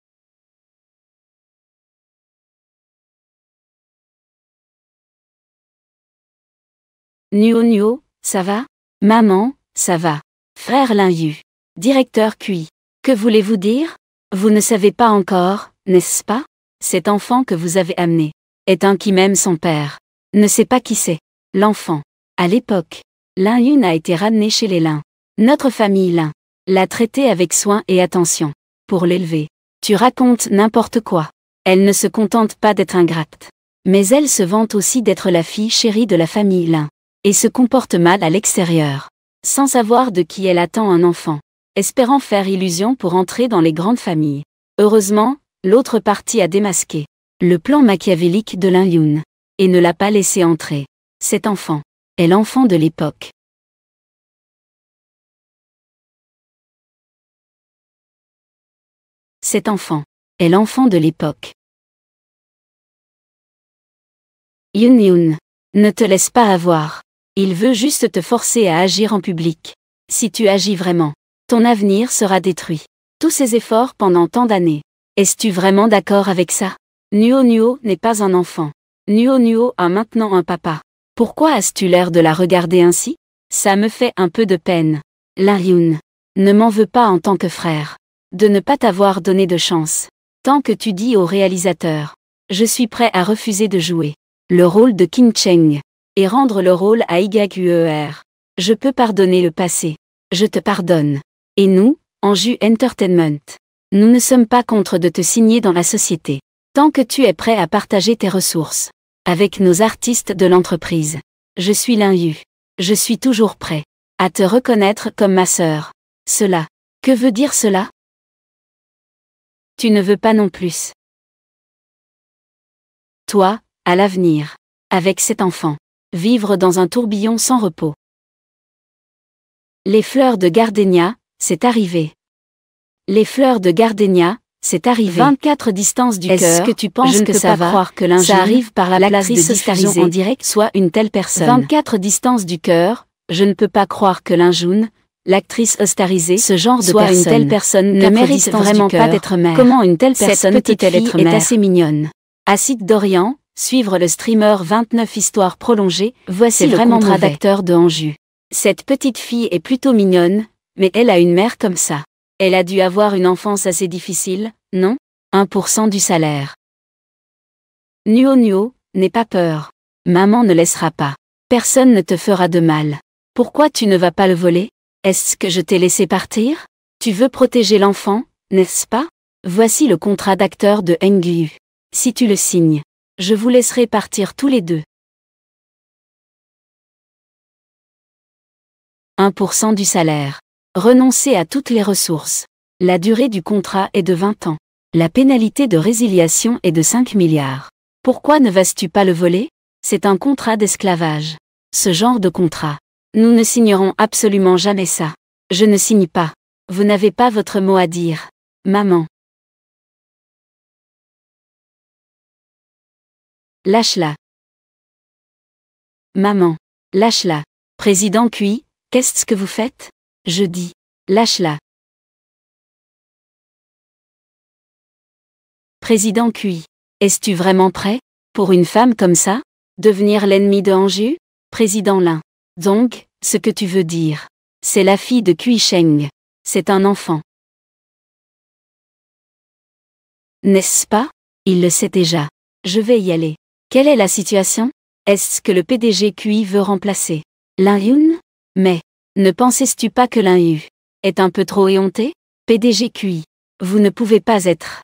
Nuo Nuo, ça va? Maman, ça va. Frère Lin Yu. Directeur QI. Que voulez-vous dire? Vous ne savez pas encore, n'est-ce pas? Cet enfant que vous avez amené est un qui m'aime son père. Ne sait pas qui c'est. L'enfant. À l'époque, Lin Yun a été ramené chez les Lin. Notre famille Lin l'a traité avec soin et attention. Pour l'élever. Tu racontes n'importe quoi. Elle ne se contente pas d'être ingrate. Mais elle se vante aussi d'être la fille chérie de la famille Lin. Et se comporte mal à l'extérieur. Sans savoir de qui elle attend un enfant. Espérant faire illusion pour entrer dans les grandes familles. Heureusement, l'autre partie a démasqué le plan machiavélique de Lin Yun. Et ne l'a pas laissé entrer. Cet enfant est l'enfant de l'époque. Cet enfant est l'enfant de l'époque. Yun Yun. Ne te laisse pas avoir. Il veut juste te forcer à agir en public. Si tu agis vraiment, ton avenir sera détruit. Tous ces efforts pendant tant d'années. Es-tu vraiment d'accord avec ça? Nuo Nuo n'est pas un enfant. Nuo Nuo a maintenant un papa. Pourquoi as-tu l'air de la regarder ainsi? Ça me fait un peu de peine. Lin Yun. Ne m'en veux pas en tant que frère. De ne pas t'avoir donné de chance. Tant que tu dis au réalisateur. Je suis prêt à refuser de jouer le rôle de Kim Cheng. Et rendre le rôle à YUER. Je peux pardonner le passé. Je te pardonne. Et nous, Anju Entertainment. Nous ne sommes pas contre de te signer dans la société. Tant que tu es prêt à partager tes ressources. Avec nos artistes de l'entreprise. Je suis Lin-Yu. Je suis toujours prêt. À te reconnaître comme ma sœur. Cela. Que veut dire cela? Tu ne veux pas non plus. Toi, à l'avenir. Avec cet enfant. Vivre dans un tourbillon sans repos. Les fleurs de gardénia, c'est arrivé. Les fleurs de gardénia, c'est arrivé. 24 distances du cœur. Est-ce que tu penses que ça va croire que ça arrive par la place de diffusion en direct soit une telle personne? 24 distances du cœur, je ne peux pas croire que Linjoun, l'actrice oscarisée, ce genre de personne, une telle personne ne mérite vraiment pas d'être mère. Comment une telle personne peut-elle être mère? Est assez mignonne. Acide d'Orient, suivre le streamer 29 histoires prolongées, voici le contrat d'acteur de Anju. Cette petite fille est plutôt mignonne, mais elle a une mère comme ça. Elle a dû avoir une enfance assez difficile, non? 1% du salaire. Nuo, n'aie pas peur. Maman ne laissera pas. Personne ne te fera de mal. Pourquoi tu ne vas pas le voler? Est-ce que je t'ai laissé partir? Tu veux protéger l'enfant, n'est-ce pas? Voici le contrat d'acteur de Hengyu. Si tu le signes, je vous laisserai partir tous les deux. 1% du salaire. Renoncer à toutes les ressources. La durée du contrat est de 20 ans. La pénalité de résiliation est de 5 milliards. Pourquoi ne vas-tu pas le voler? C'est un contrat d'esclavage. Ce genre de contrat. Nous ne signerons absolument jamais ça. Je ne signe pas. Vous n'avez pas votre mot à dire. Maman. Lâche-la. Maman. Lâche-la. Président Cui, qu'est-ce que vous faites? Je dis. Lâche-la. Président Cui. Es-tu vraiment prêt? Pour une femme comme ça? Devenir l'ennemi de Anju? Président Lin. Donc, ce que tu veux dire. C'est la fille de Cui Sheng. C'est un enfant. N'est-ce pas? Il le sait déjà. Je vais y aller. Quelle est la situation? Est-ce que le PDG Cui veut remplacer Lin-Yun? Mais, ne pensais-tu pas que Lin-Yu est un peu trop éhonté? PDG Cui. Vous ne pouvez pas être.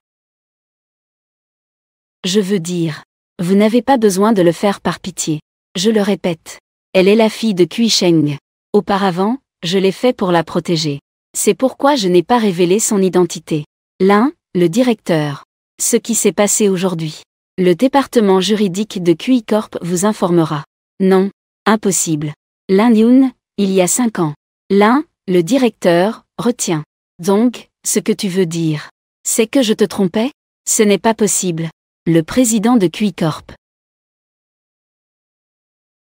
Je veux dire, vous n'avez pas besoin de le faire par pitié. Je le répète. Elle est la fille de Cui Sheng. Auparavant, je l'ai fait pour la protéger. C'est pourquoi je n'ai pas révélé son identité. Lin, le directeur. Ce qui s'est passé aujourd'hui. Le département juridique de Cui Corp vous informera. Non, impossible. Lin-Yun, il y a 5 ans. Lin, le directeur, retiens. Donc, ce que tu veux dire, c'est que je te trompais? Ce n'est pas possible. Le président de Cui Corp.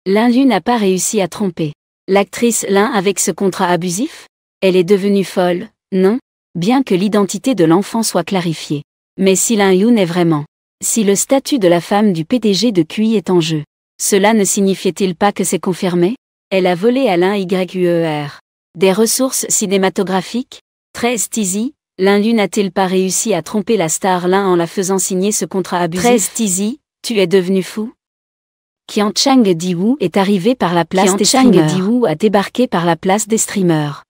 Lin-Yu n'a pas réussi à tromper l'actrice Lin avec ce contrat abusif? Elle est devenue folle, non? Bien que l'identité de l'enfant soit clarifiée. Mais si Lin-Yu est vraiment, si le statut de la femme du PDG de Cui est en jeu, cela ne signifiait-il pas que c'est confirmé? Elle a volé à Lin YUER des ressources cinématographiques? 13 Tizi, Lin-Yu n'a-t-il pas réussi à tromper la star Lin en la faisant signer ce contrat abusif? 13 Tizi, tu es devenu fou? Qian Chang Diwu est arrivé par la place des streamers. Diwu a débarqué par la place des streamers.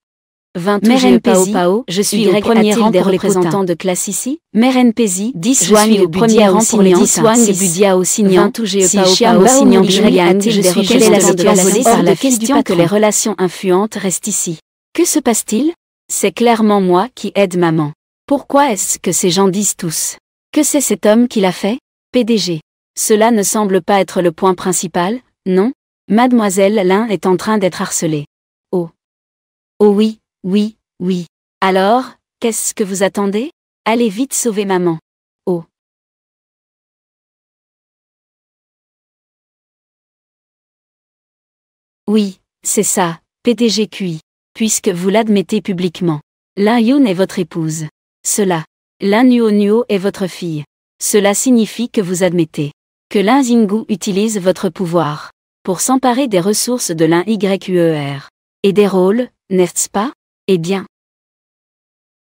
20 Pao, je suis au premier rang des représentants de classe ici. Mère NPZ, 10 je suis au premier rang pour les 10 Wang et Budia au Signan. 20 Pao Signan je suis quelle est la situation par la question que les relations influentes restent ici. Que se passe-t-il? C'est clairement moi qui aide maman. Pourquoi est-ce que ces gens disent tous que c'est cet homme qui l'a fait? PDG. Cela ne semble pas être le point principal, non? Mademoiselle Lin est en train d'être harcelée. Oh. Oh oui. Oui. Alors, qu'est-ce que vous attendez? Allez vite sauver maman. Oh. Oui, c'est ça, PDG Cui. Puisque vous l'admettez publiquement. Lin-Yun est votre épouse. Cela. Lin Nuo est votre fille. Cela signifie que vous admettez que Lin Xinggu utilise votre pouvoir pour s'emparer des ressources de Lin YUER. Et des rôles, n'est-ce pas? Eh bien.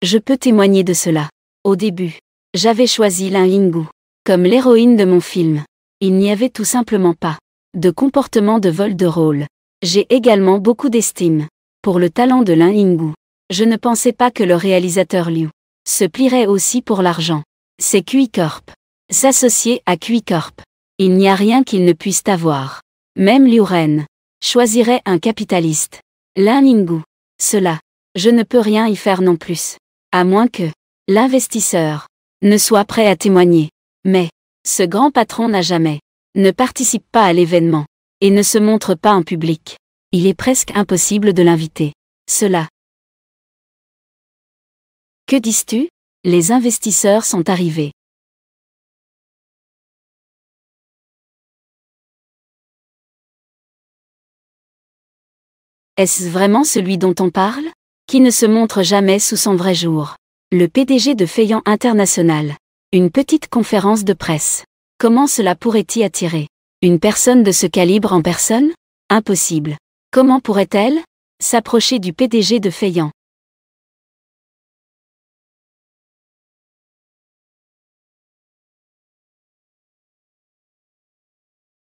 Je peux témoigner de cela. Au début, j'avais choisi Lin Yinggu comme l'héroïne de mon film. Il n'y avait tout simplement pas de comportement de vol de rôle. J'ai également beaucoup d'estime pour le talent de Lin Yinggu. Je ne pensais pas que le réalisateur Liu se plierait aussi pour l'argent. C'est QI Corp. S'associer à QI Corp. Il n'y a rien qu'il ne puisse avoir. Même Liu Ren choisirait un capitaliste. Lin Yinggu. Cela, je ne peux rien y faire non plus. À moins que l'investisseur ne soit prêt à témoigner. Mais ce grand patron n'a jamais ne participe pas à l'événement et ne se montre pas en public. Il est presque impossible de l'inviter. Cela. Que dis-tu? Les investisseurs sont arrivés. Est-ce vraiment celui dont on parle? Qui ne se montre jamais sous son vrai jour? Le PDG de Feiyan International. Une petite conférence de presse. Comment cela pourrait-y attirer une personne de ce calibre en personne? Impossible. Comment pourrait-elle s'approcher du PDG de Feiyan?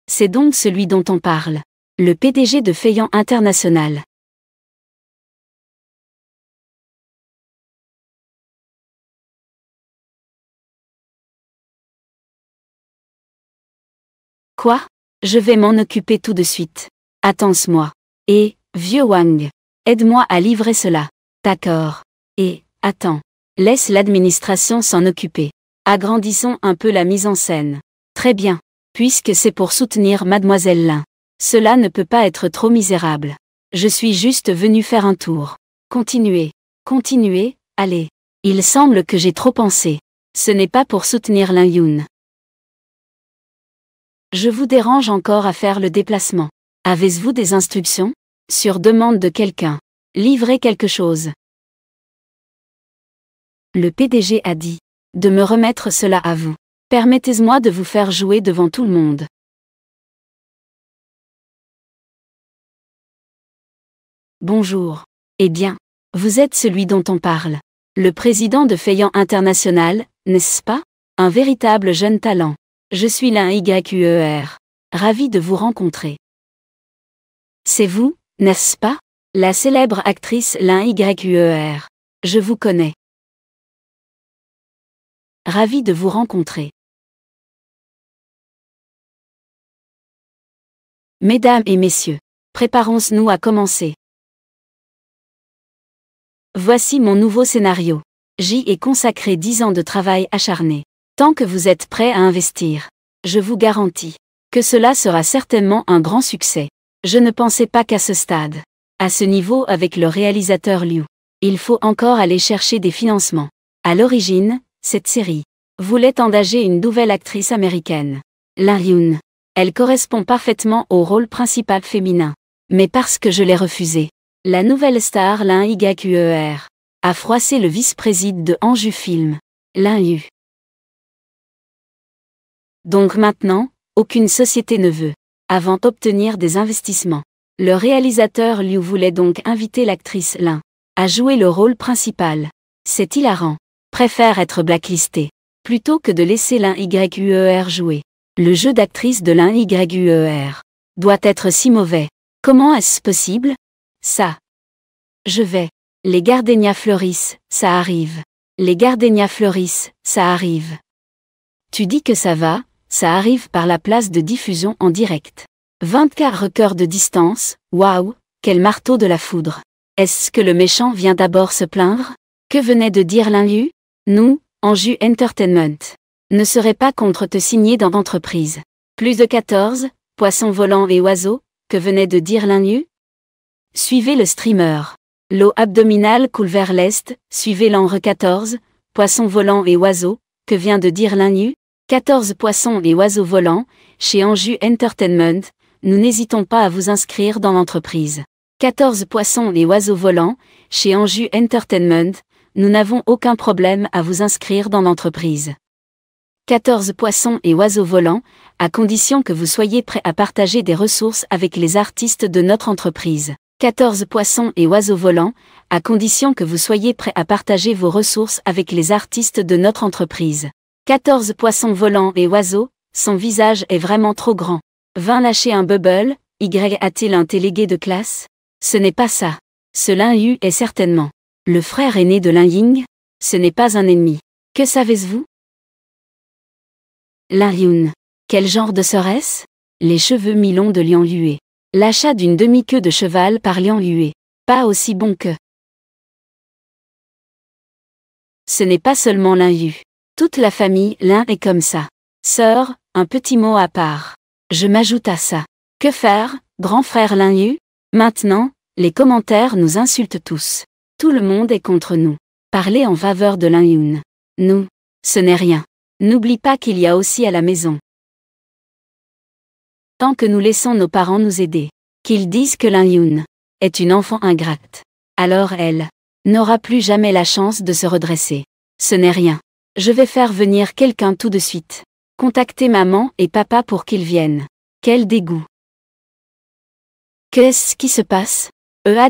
C'est donc celui dont on parle. Le PDG de Feiyan International. Quoi? Je vais m'en occuper tout de suite. Attends-moi. Et, vieux Wang, aide-moi à livrer cela. D'accord. Et, attends. Laisse l'administration s'en occuper. Agrandissons un peu la mise en scène. Très bien. Puisque c'est pour soutenir Mademoiselle Lin. Cela ne peut pas être trop misérable. Je suis juste venu faire un tour. Continuez. Continuez, allez. Il semble que j'ai trop pensé. Ce n'est pas pour soutenir Lin Yun. Je vous dérange encore à faire le déplacement. Avez-vous des instructions? Sur demande de quelqu'un. Livrez quelque chose. Le PDG a dit de me remettre cela à vous. Permettez-moi de vous faire jouer devant tout le monde. Bonjour. Eh bien, vous êtes celui dont on parle. Le président de Feiyan International, n'est-ce pas? Un véritable jeune talent. Je suis Lin Yuer. Ravi de vous rencontrer. C'est vous, n'est-ce pas? La célèbre actrice Lin Yuer. Je vous connais. Ravi de vous rencontrer. Mesdames et messieurs, préparons-nous à commencer. Voici mon nouveau scénario. J'y ai consacré 10 ans de travail acharné. Tant que vous êtes prêts à investir, je vous garantis que cela sera certainement un grand succès. Je ne pensais pas qu'à ce stade, à ce niveau avec le réalisateur Liu, il faut encore aller chercher des financements. À l'origine, cette série voulait engager une nouvelle actrice américaine, Lin Yun. Elle correspond parfaitement au rôle principal féminin. Mais parce que je l'ai refusé, la nouvelle star Lin Yuer a froissé le vice-président de Anju Film, Lin Yu. Donc maintenant, aucune société ne veut, avant d'obtenir des investissements. Le réalisateur Liu voulait donc inviter l'actrice Lin à jouer le rôle principal. C'est hilarant. Préfère être blacklisté plutôt que de laisser Lin Yuer jouer. Le jeu d'actrice de Lin Yuer doit être si mauvais. Comment est-ce possible? Ça. Je vais. Les gardénias fleurissent, ça arrive. Les gardénias fleurissent, ça arrive. Tu dis que ça va, ça arrive par la place de diffusion en direct. 24 heures de distance, waouh, quel marteau de la foudre. Est-ce que le méchant vient d'abord se plaindre? Que venait de dire Lin Yu? Nous, Anju Entertainment, ne serait pas contre te signer dans l'entreprise. Plus de 14, poissons volants et oiseaux, que venait de dire Lin Yu? Suivez le streamer. L'eau abdominale coule vers l'est, suivez l'anre 14, poissons volants et oiseaux, que vient de dire Lin Yu? 14 poissons et oiseaux volants, chez Anju Entertainment, nous n'hésitons pas à vous inscrire dans l'entreprise. 14 poissons et oiseaux volants, chez Anju Entertainment, nous n'avons aucun problème à vous inscrire dans l'entreprise. 14 poissons et oiseaux volants, à condition que vous soyez prêts à partager des ressources avec les artistes de notre entreprise. 14 poissons et oiseaux volants, à condition que vous soyez prêts à partager vos ressources avec les artistes de notre entreprise. 14 poissons volants et oiseaux, son visage est vraiment trop grand. 20 lâcher un bubble, a-t-il un délégué de classe? Ce n'est pas ça. Ce Lin Yu est certainement le frère aîné de Lin Ying. Ce n'est pas un ennemi. Que savez-vous? Lin Yun. Quel genre de serait-ce? Les cheveux mi-longs de Lian Yue. L'achat d'une demi-queue de cheval par Lian Yue. Pas aussi bon que. Ce n'est pas seulement Lin Yu. Toute la famille Lin est comme ça. Sœur, un petit mot à part. Je m'ajoute à ça. Que faire, grand frère Lin Yu? Maintenant, les commentaires nous insultent tous. Tout le monde est contre nous. Parler en faveur de Lin Yun. Nous, ce n'est rien. N'oublie pas qu'il y a aussi à la maison. Tant que nous laissons nos parents nous aider, qu'ils disent que Lin Yun est une enfant ingrate, alors elle n'aura plus jamais la chance de se redresser. Ce n'est rien. Je vais faire venir quelqu'un tout de suite. Contactez maman et papa pour qu'ils viennent. Quel dégoût. Qu'est-ce qui se passe?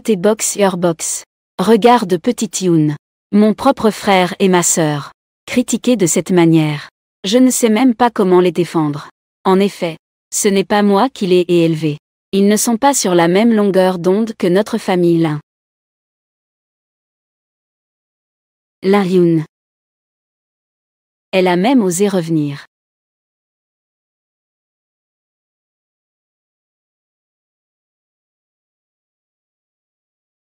Tes box your box. Regarde petite Yun. Mon propre frère et ma sœur. Critiquer de cette manière. Je ne sais même pas comment les défendre. En effet, ce n'est pas moi qui les ai élevés. Ils ne sont pas sur la même longueur d'onde que notre famille Lin. Lin Yun. Elle a même osé revenir.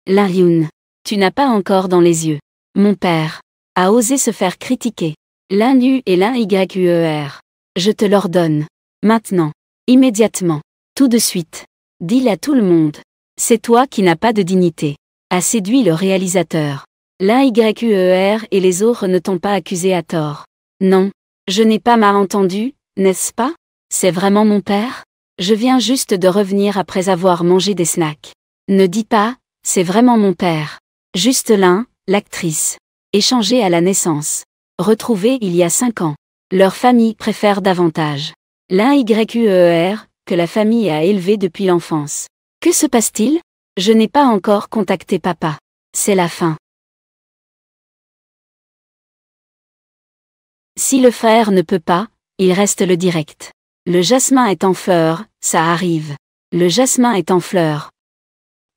Lin Yun. Tu n'as pas encore dans les yeux. Mon père a osé se faire critiquer. Lin Yu et Lin Yuer. Je te l'ordonne. Maintenant. Immédiatement. Tout de suite. Dis-le à tout le monde. C'est toi qui n'as pas de dignité. A séduit le réalisateur. Lin Yuer et les autres ne t'ont pas accusé à tort. Non. Je n'ai pas mal entendu, n'est-ce pas? C'est vraiment mon père? Je viens juste de revenir après avoir mangé des snacks. Ne dis pas, c'est vraiment mon père. Juste Lin, l'actrice. Échangée à la naissance. Retrouvée il y a 5 ans. Leur famille préfère davantage Lin Yuer, que la famille a élevé depuis l'enfance. Que se passe-t-il? Je n'ai pas encore contacté papa. C'est la fin. Si le frère ne peut pas, il reste le direct. Le jasmin est en fleur, ça arrive. Le jasmin est en fleur.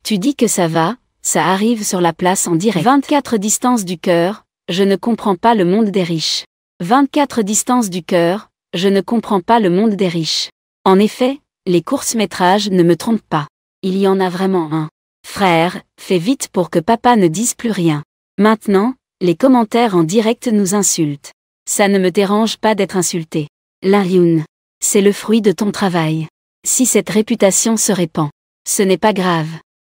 Tu dis que ça va, ça arrive sur la place en direct. 24 distances du cœur, je ne comprends pas le monde des riches. 24 distances du cœur, je ne comprends pas le monde des riches. En effet, les courts-métrages ne me trompent pas. Il y en a vraiment un. Frère, fais vite pour que papa ne dise plus rien. Maintenant, les commentaires en direct nous insultent. Ça ne me dérange pas d'être insulté. Lin Yun. C'est le fruit de ton travail. Si cette réputation se répand, ce n'est pas grave.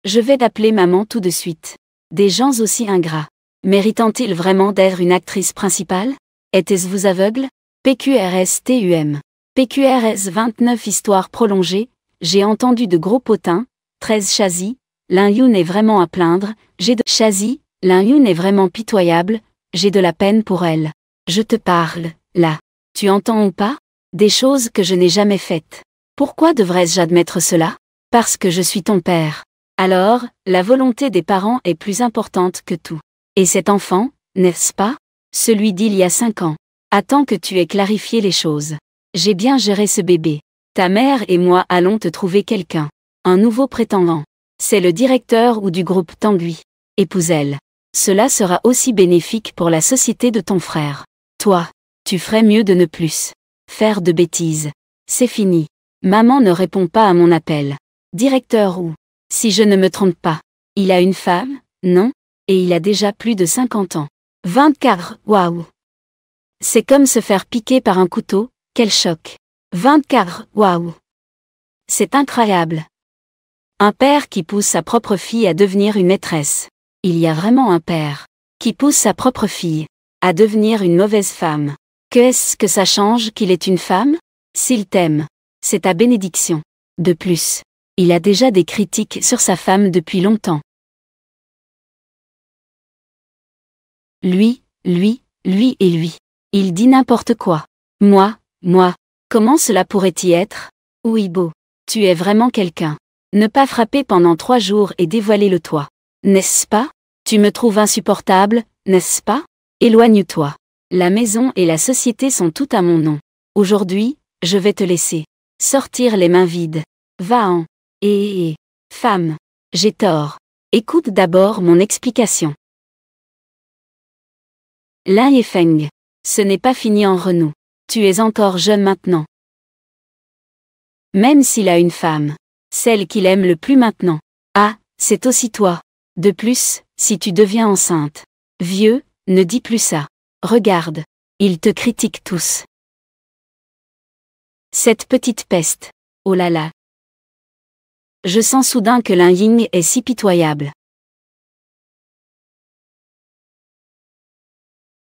Je vais t'appeler maman tout de suite. Des gens aussi ingrats. Méritant-ils vraiment d'être une actrice principale? Êtes-vous aveugle? PQRS-TUM. PQRS 29 Histoire prolongée, j'ai entendu de gros potins, 13 Chazy, Lin Yun est vraiment à plaindre, j'ai de Chazy, Lin Yun est vraiment pitoyable, j'ai de la peine pour elle. Je te parle, là. Tu entends ou pas? Des choses que je n'ai jamais faites. Pourquoi devrais-je admettre cela? Parce que je suis ton père. Alors, la volonté des parents est plus importante que tout. Et cet enfant, n'est-ce pas? Celui d'il y a 5 ans. Attends que tu aies clarifié les choses. J'ai bien géré ce bébé. Ta mère et moi allons te trouver quelqu'un. Un nouveau prétendant. C'est le directeur ou du groupe Tanguy. Épouse-elle. Cela sera aussi bénéfique pour la société de ton frère. Toi, tu ferais mieux de ne plus faire de bêtises. C'est fini. Maman ne répond pas à mon appel. Directeur ou, si je ne me trompe pas, il a une femme, non? Et il a déjà plus de 50 ans. 24, waouh! C'est comme se faire piquer par un couteau, quel choc! 24, waouh! C'est incroyable. Un père qui pousse sa propre fille à devenir une maîtresse. Il y a vraiment un père qui pousse sa propre fille à devenir une mauvaise femme. Qu'est-ce que ça change qu'il est une femme? S'il t'aime, c'est ta bénédiction. De plus, il a déjà des critiques sur sa femme depuis longtemps. Lui et lui. Il dit n'importe quoi. Moi, comment cela pourrait y être? Oui beau. Tu es vraiment quelqu'un. Ne pas frapper pendant 3 jours et dévoiler le toit. N'est-ce pas? Tu me trouves insupportable, n'est-ce pas? Éloigne-toi. La maison et la société sont tout à mon nom. Aujourd'hui, je vais te laisser sortir les mains vides. Va-en. Femme. J'ai tort. Écoute d'abord mon explication. Lin Yifeng. Ce n'est pas fini en Renou. Tu es encore jeune maintenant. Même s'il a une femme. Celle qu'il aime le plus maintenant. Ah, c'est aussi toi. De plus, si tu deviens enceinte. Vieux, ne dis plus ça. Regarde. Ils te critiquent tous. Cette petite peste. Oh là là. Je sens soudain que Lin Ying est si pitoyable.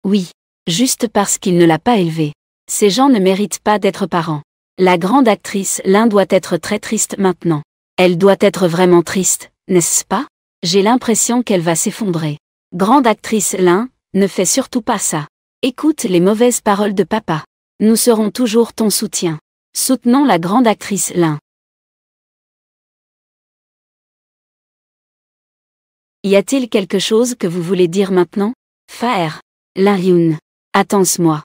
Oui. Juste parce qu'il ne l'a pas élevé. Ces gens ne méritent pas d'être parents. La grande actrice Lin doit être très triste maintenant. Elle doit être vraiment triste, n'est-ce pas? J'ai l'impression qu'elle va s'effondrer. Grande actrice Lin, ne fais surtout pas ça. Écoute les mauvaises paroles de papa. Nous serons toujours ton soutien. Soutenons la grande actrice Lin. Y a-t-il quelque chose que vous voulez dire maintenant? Faire. Lin Yun. Attends-moi.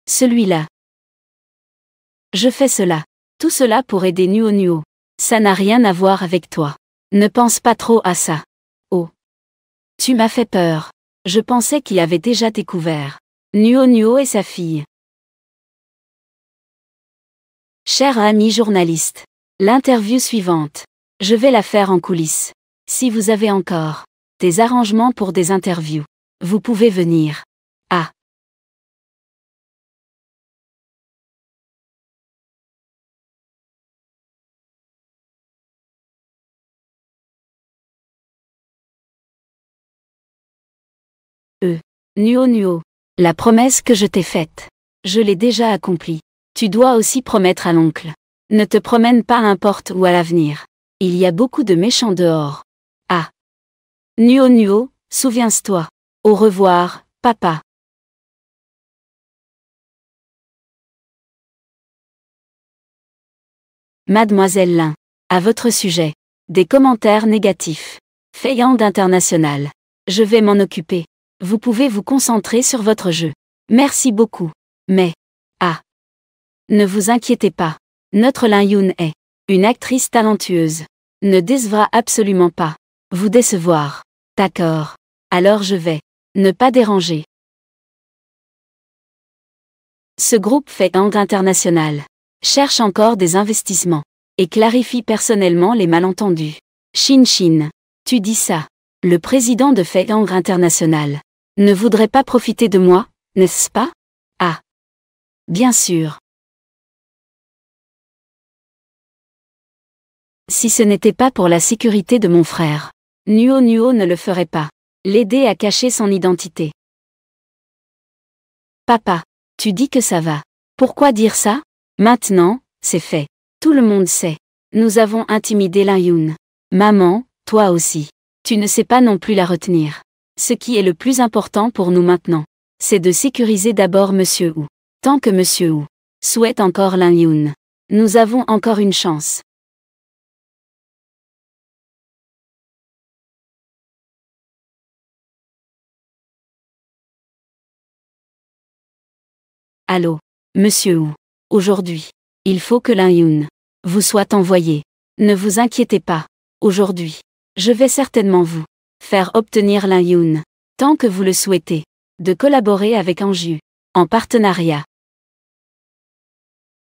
Celui-là. Je fais cela. Tout cela pour aider Nuo Nuo. Ça n'a rien à voir avec toi. Ne pense pas trop à ça. Oh. Tu m'as fait peur. Je pensais qu'il avait déjà découvert. Nuo Nuo et sa fille. Cher ami journaliste. L'interview suivante. Je vais la faire en coulisses. Si vous avez encore des arrangements pour des interviews, vous pouvez venir. Ah. Nuo Nuo. La promesse que je t'ai faite. Je l'ai déjà accomplie. Tu dois aussi promettre à l'oncle. Ne te promène pas n'importe où à l'avenir. Il y a beaucoup de méchants dehors. Ah. Nuo Nuo, souviens-toi. Au revoir, papa. Mademoiselle Lin. À votre sujet. Des commentaires négatifs. Feiand International. Je vais m'en occuper. Vous pouvez vous concentrer sur votre jeu. Merci beaucoup. Mais. Ah. Ne vous inquiétez pas. Notre Lin Yun est une actrice talentueuse. Ne décevra absolument pas. Vous décevoir. D'accord. Alors je vais ne pas déranger. Ce groupe Feiand International cherche encore des investissements et clarifie personnellement les malentendus. Shin Shin. Tu dis ça. Le président de Feiand International ne voudrait pas profiter de moi, n'est-ce pas? Ah. Bien sûr. Si ce n'était pas pour la sécurité de mon frère, Nuo Nuo ne le ferait pas. L'aider à cacher son identité. Papa, tu dis que ça va. Pourquoi dire ça? Maintenant, c'est fait. Tout le monde sait. Nous avons intimidé Lin Yun. Maman, toi aussi. Tu ne sais pas non plus la retenir. Ce qui est le plus important pour nous maintenant, c'est de sécuriser d'abord Monsieur Wu. Tant que Monsieur Wu souhaite encore Lin Yun, nous avons encore une chance. Allô, Monsieur Wu. Aujourd'hui, il faut que Lin Yun vous soit envoyé. Ne vous inquiétez pas. Aujourd'hui, je vais certainement vous faire obtenir Lin Yun, tant que vous le souhaitez, de collaborer avec Anju, en partenariat.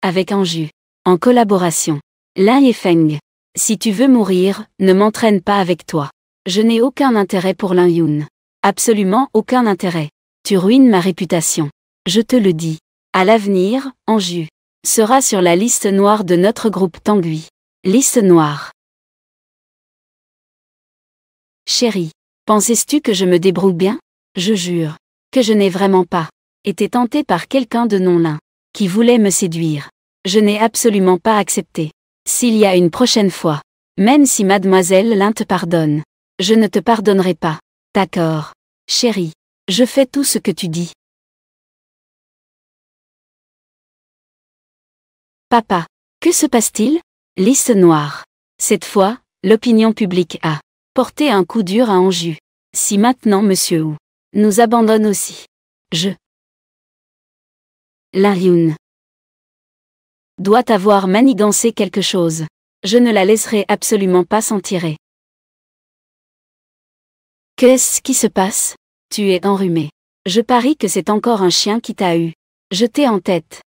Avec Anju, en collaboration. Lin Yifeng. Si tu veux mourir, ne m'entraîne pas avec toi. Je n'ai aucun intérêt pour Lin Yun. Absolument aucun intérêt. Tu ruines ma réputation. Je te le dis. À l'avenir, Anju sera sur la liste noire de notre groupe Tanguy. Liste noire. Chérie, pensais-tu que je me débrouille bien? Je jure que je n'ai vraiment pas été tentée par quelqu'un de non Lin. qui voulait me séduire. Je n'ai absolument pas accepté. S'il y a une prochaine fois, même si mademoiselle Lin te pardonne, je ne te pardonnerai pas. D'accord, chérie, je fais tout ce que tu dis. Papa, que se passe-t-il? Liste noire. Cette fois, l'opinion publique a porté un coup dur à Anjou. Si maintenant Monsieur Wu nous abandonne aussi, Lin Yun doit avoir manigancé quelque chose. Je ne la laisserai absolument pas s'en tirer. Qu'est-ce qui se passe? Tu es enrhumé. Je parie que c'est encore un chien qui t'a eu. Jeté en tête.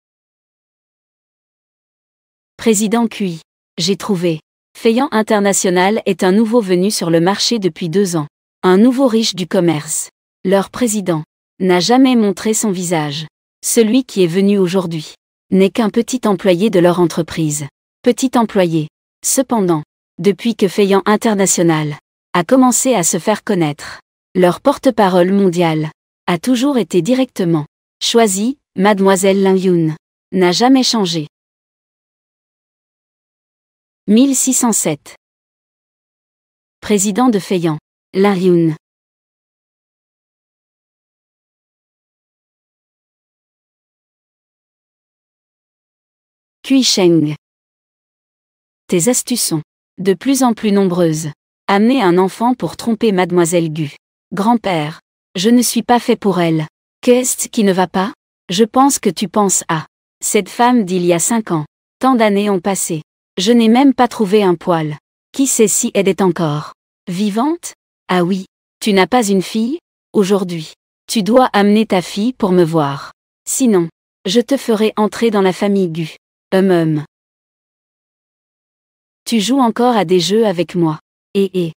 Président QI. J'ai trouvé. Feiyan International est un nouveau venu sur le marché depuis 2 ans. Un nouveau riche du commerce. Leur président n'a jamais montré son visage. Celui qui est venu aujourd'hui n'est qu'un petit employé de leur entreprise. Petit employé. Cependant, depuis que Feiyan International a commencé à se faire connaître, leur porte-parole mondial a toujours été directement choisi. Mademoiselle Lin Yun n'a jamais changé. 1607. Président de Feiyan, Lin Yun. Cui Sheng. Tes astuces sont de plus en plus nombreuses. Amener un enfant pour tromper mademoiselle Gu. Grand-père, je ne suis pas fait pour elle. Qu'est-ce qui ne va pas? Je pense que tu penses à cette femme d'il y a 5 ans. Tant d'années ont passé. Je n'ai même pas trouvé un poil. Qui sait si elle est encore vivante? Ah oui, tu n'as pas une fille? Aujourd'hui, tu dois amener ta fille pour me voir. Sinon, je te ferai entrer dans la famille Gu. Tu joues encore à des jeux avec moi. Et.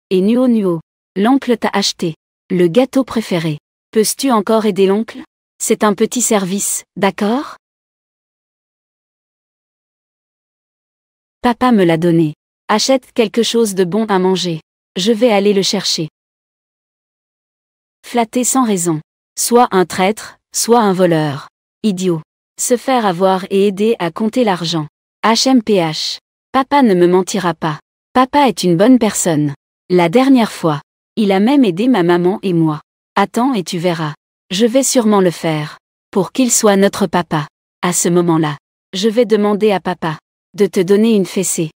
Et Nuo, l'oncle t'a acheté le gâteau préféré. Peux-tu encore aider l'oncle? C'est un petit service, d'accord? Papa me l'a donné. Achète quelque chose de bon à manger. Je vais aller le chercher. Flatter sans raison. Soit un traître, soit un voleur. Idiot. Se faire avoir et aider à compter l'argent. HMPH. Papa ne me mentira pas. Papa est une bonne personne. La dernière fois, il a même aidé ma maman et moi. Attends et tu verras. Je vais sûrement le faire. Pour qu'il soit notre papa. À ce moment-là, je vais demander à papa de te donner une fessée.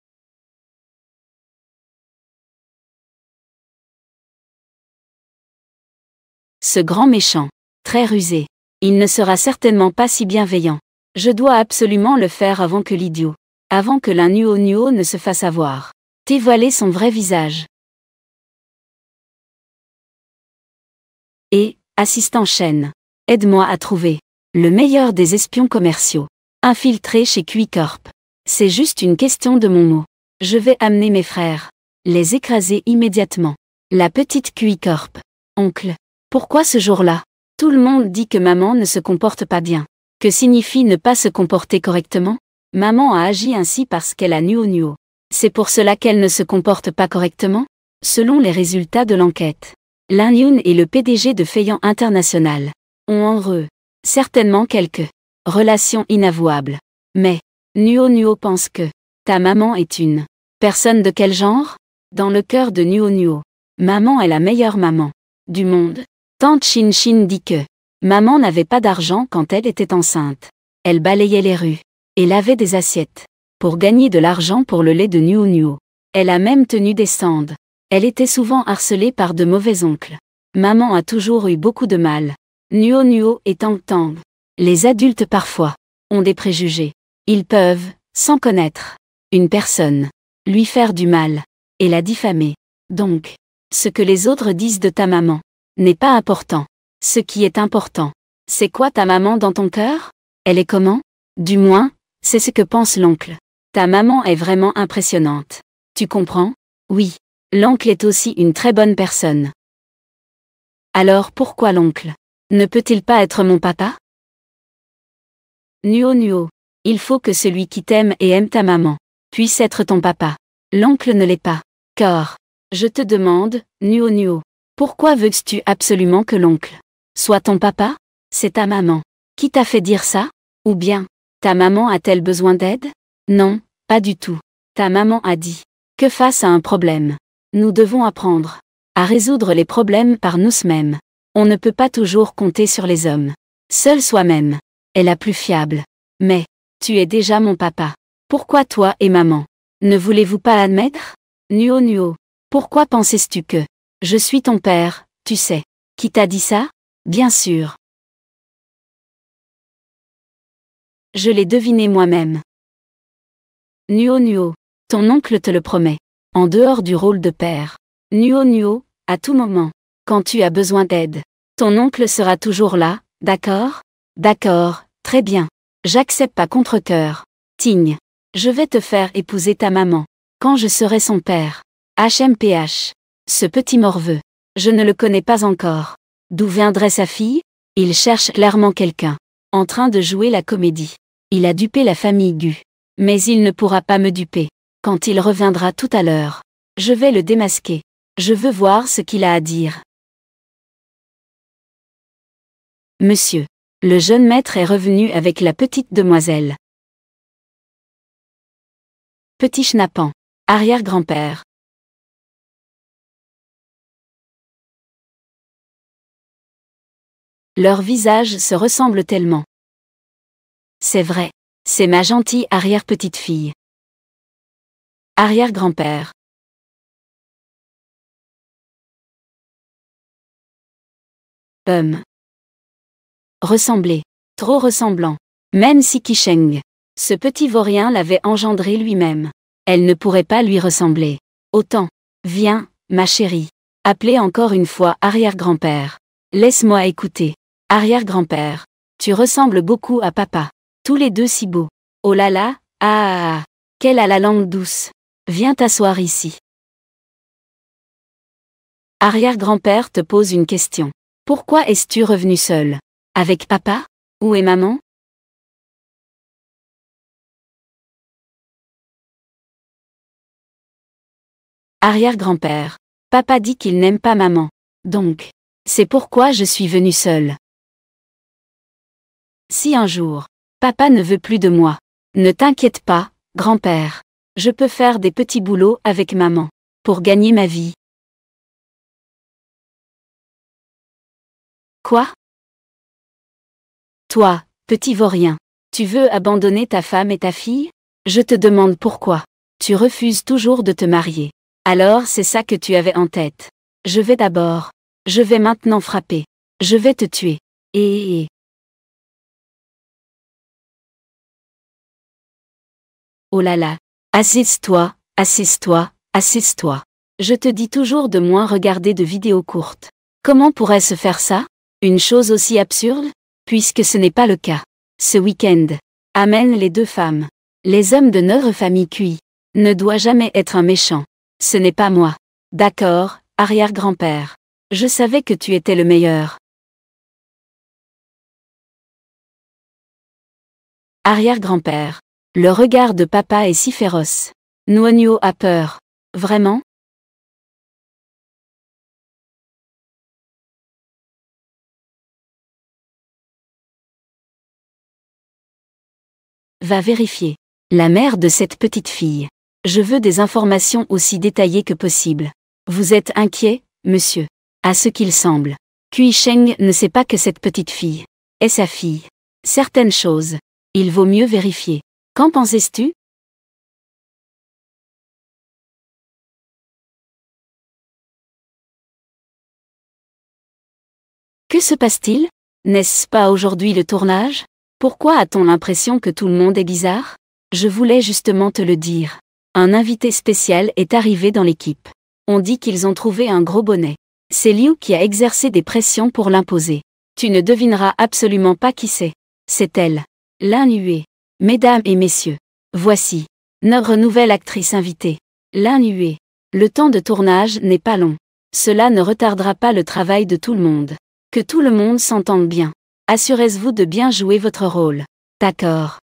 Ce grand méchant, très rusé, il ne sera certainement pas si bienveillant. Je dois absolument le faire avant que l'idiot, avant que l'un Nuo ne se fasse avoir. Dévoiler son vrai visage. Et, assistant Shen, aide-moi à trouver le meilleur des espions commerciaux, infiltrés chez QI Corp. C'est juste une question de mon mot. Je vais amener mes frères, les écraser immédiatement. La petite QI Corp. Oncle. Pourquoi ce jour-là? Tout le monde dit que maman ne se comporte pas bien. Que signifie ne pas se comporter correctement? Maman a agi ainsi parce qu'elle a Nuo. C'est pour cela qu'elle ne se comporte pas correctement? Selon les résultats de l'enquête, Lin Yun et le PDG de Feiyan International ont en eux certainement quelques relations inavouables. Mais, Nuo pense que ta maman est une personne de quel genre? Dans le cœur de Nuo, maman est la meilleure maman du monde. Tante Chin dit que maman n'avait pas d'argent quand elle était enceinte. Elle balayait les rues et lavait des assiettes pour gagner de l'argent pour le lait de Nuo. Elle a même tenu des stands. Elle était souvent harcelée par de mauvais oncles. Maman a toujours eu beaucoup de mal. Nuo et Tang. Les adultes parfois ont des préjugés. Ils peuvent, sans connaître une personne, lui faire du mal et la diffamer. Donc, ce que les autres disent de ta maman n'est pas important. Ce qui est important, c'est quoi ta maman dans ton cœur? Elle est comment? Du moins, c'est ce que pense l'oncle. Ta maman est vraiment impressionnante. Tu comprends? Oui. L'oncle est aussi une très bonne personne. Alors pourquoi l'oncle ne peut-il pas être mon papa? Nuo, Il faut que celui qui t'aime et aime ta maman puisse être ton papa. L'oncle ne l'est pas. Cor. Je te demande, Nuo Nuo. Pourquoi veux-tu absolument que l'oncle soit ton papa? C'est ta maman. Qui t'a fait dire ça? Ou bien, ta maman a-t-elle besoin d'aide? Non, pas du tout. Ta maman a dit que face à un problème, nous devons apprendre à résoudre les problèmes par nous-mêmes. On ne peut pas toujours compter sur les hommes. Seul soi-même est la plus fiable. Mais, tu es déjà mon papa. Pourquoi toi et maman ne voulez-vous pas l'admettre? Nuo Nuo. Pourquoi pensais-tu que je suis ton père, tu sais? Qui t'a dit ça? Bien sûr. Je l'ai deviné moi-même. Nuo Nuo. Ton oncle te le promet. En dehors du rôle de père. Nuo Nuo, à tout moment. Quand tu as besoin d'aide. Ton oncle sera toujours là, d'accord? D'accord, très bien. J'accepte pas contre-cœur. Tigne. Je vais te faire épouser ta maman. Quand je serai son père. HMPH. Ce petit morveux. Je ne le connais pas encore. D'où viendrait sa fille? Il cherche clairement quelqu'un. En train de jouer la comédie. Il a dupé la famille Gu. Mais il ne pourra pas me duper. Quand il reviendra tout à l'heure. Je vais le démasquer. Je veux voir ce qu'il a à dire. Monsieur. Le jeune maître est revenu avec la petite demoiselle. Petit schnappant. Arrière-grand-père. Leurs visages se ressemblent tellement. C'est vrai. C'est ma gentille arrière-petite-fille. Arrière-grand-père. Ressembler. Trop ressemblant. Même si Qisheng. Ce petit vaurien l'avait engendré lui-même. Elle ne pourrait pas lui ressembler. Autant. Viens, ma chérie. Appelez encore une fois arrière-grand-père. Laisse-moi écouter. Arrière-grand-père. Tu ressembles beaucoup à papa. Tous les deux si beaux. Oh là là, ah, qu'elle a la langue douce. Viens t'asseoir ici. Arrière-grand-père te pose une question. Pourquoi es-tu revenu seul? Avec papa? Où est maman? Arrière-grand-père. Papa dit qu'il n'aime pas maman. Donc, c'est pourquoi je suis venu seul. Si un jour, papa ne veut plus de moi, ne t'inquiète pas, grand-père. Je peux faire des petits boulots avec maman. Pour gagner ma vie. Quoi? Toi, petit vaurien. Tu veux abandonner ta femme et ta fille? Je te demande pourquoi. Tu refuses toujours de te marier. Alors c'est ça que tu avais en tête. Je vais maintenant frapper. Je vais te tuer. Et... Oh là là. Assise-toi, assise-toi, assise-toi. Je te dis toujours de moins regarder de vidéos courtes. Comment pourrait-se faire ça? Une chose aussi absurde? Puisque ce n'est pas le cas. Ce week-end. Amène les deux femmes. Les hommes de notre famille QI. Ne doit jamais être un méchant. Ce n'est pas moi. D'accord, arrière-grand-père. Je savais que tu étais le meilleur. Arrière-grand-père. Le regard de papa est si féroce. Nuo Nuo a peur. Vraiment? Va vérifier. La mère de cette petite fille. Je veux des informations aussi détaillées que possible. Vous êtes inquiet, monsieur? À ce qu'il semble. Qisheng ne sait pas que cette petite fille est sa fille. Certaines choses. Il vaut mieux vérifier. Qu'en pensais-tu? Que se passe-t-il? N'est-ce pas aujourd'hui le tournage? Pourquoi a-t-on l'impression que tout le monde est bizarre? Je voulais justement te le dire. Un invité spécial est arrivé dans l'équipe. On dit qu'ils ont trouvé un gros bonnet. C'est Liu qui a exercé des pressions pour l'imposer. Tu ne devineras absolument pas qui c'est. C'est elle. Lin Yue. Mesdames et messieurs. Voici. Notre nouvelle actrice invitée. Lin Yue. Le temps de tournage n'est pas long. Cela ne retardera pas le travail de tout le monde. Que tout le monde s'entende bien. Assurez-vous de bien jouer votre rôle. D'accord.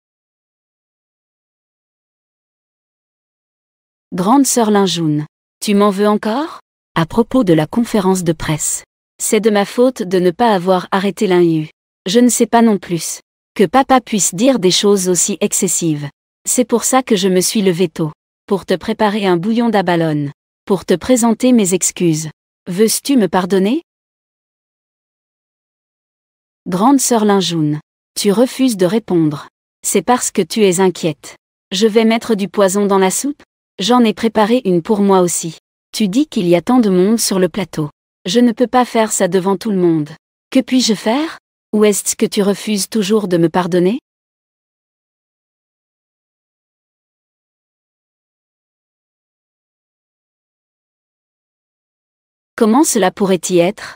Grande sœur Linjoun. Tu m'en veux encore? À propos de la conférence de presse. C'est de ma faute de ne pas avoir arrêté l'Inhu. Je ne sais pas non plus. Que papa puisse dire des choses aussi excessives. C'est pour ça que je me suis levé tôt. Pour te préparer un bouillon d'abalone. Pour te présenter mes excuses. Veux-tu me pardonner? Grande sœur Linjoun. Tu refuses de répondre. C'est parce que tu es inquiète. Je vais mettre du poison dans la soupe? J'en ai préparé une pour moi aussi. Tu dis qu'il y a tant de monde sur le plateau. Je ne peux pas faire ça devant tout le monde. Que puis-je faire? Ou est-ce que tu refuses toujours de me pardonner? Comment cela pourrait-y être?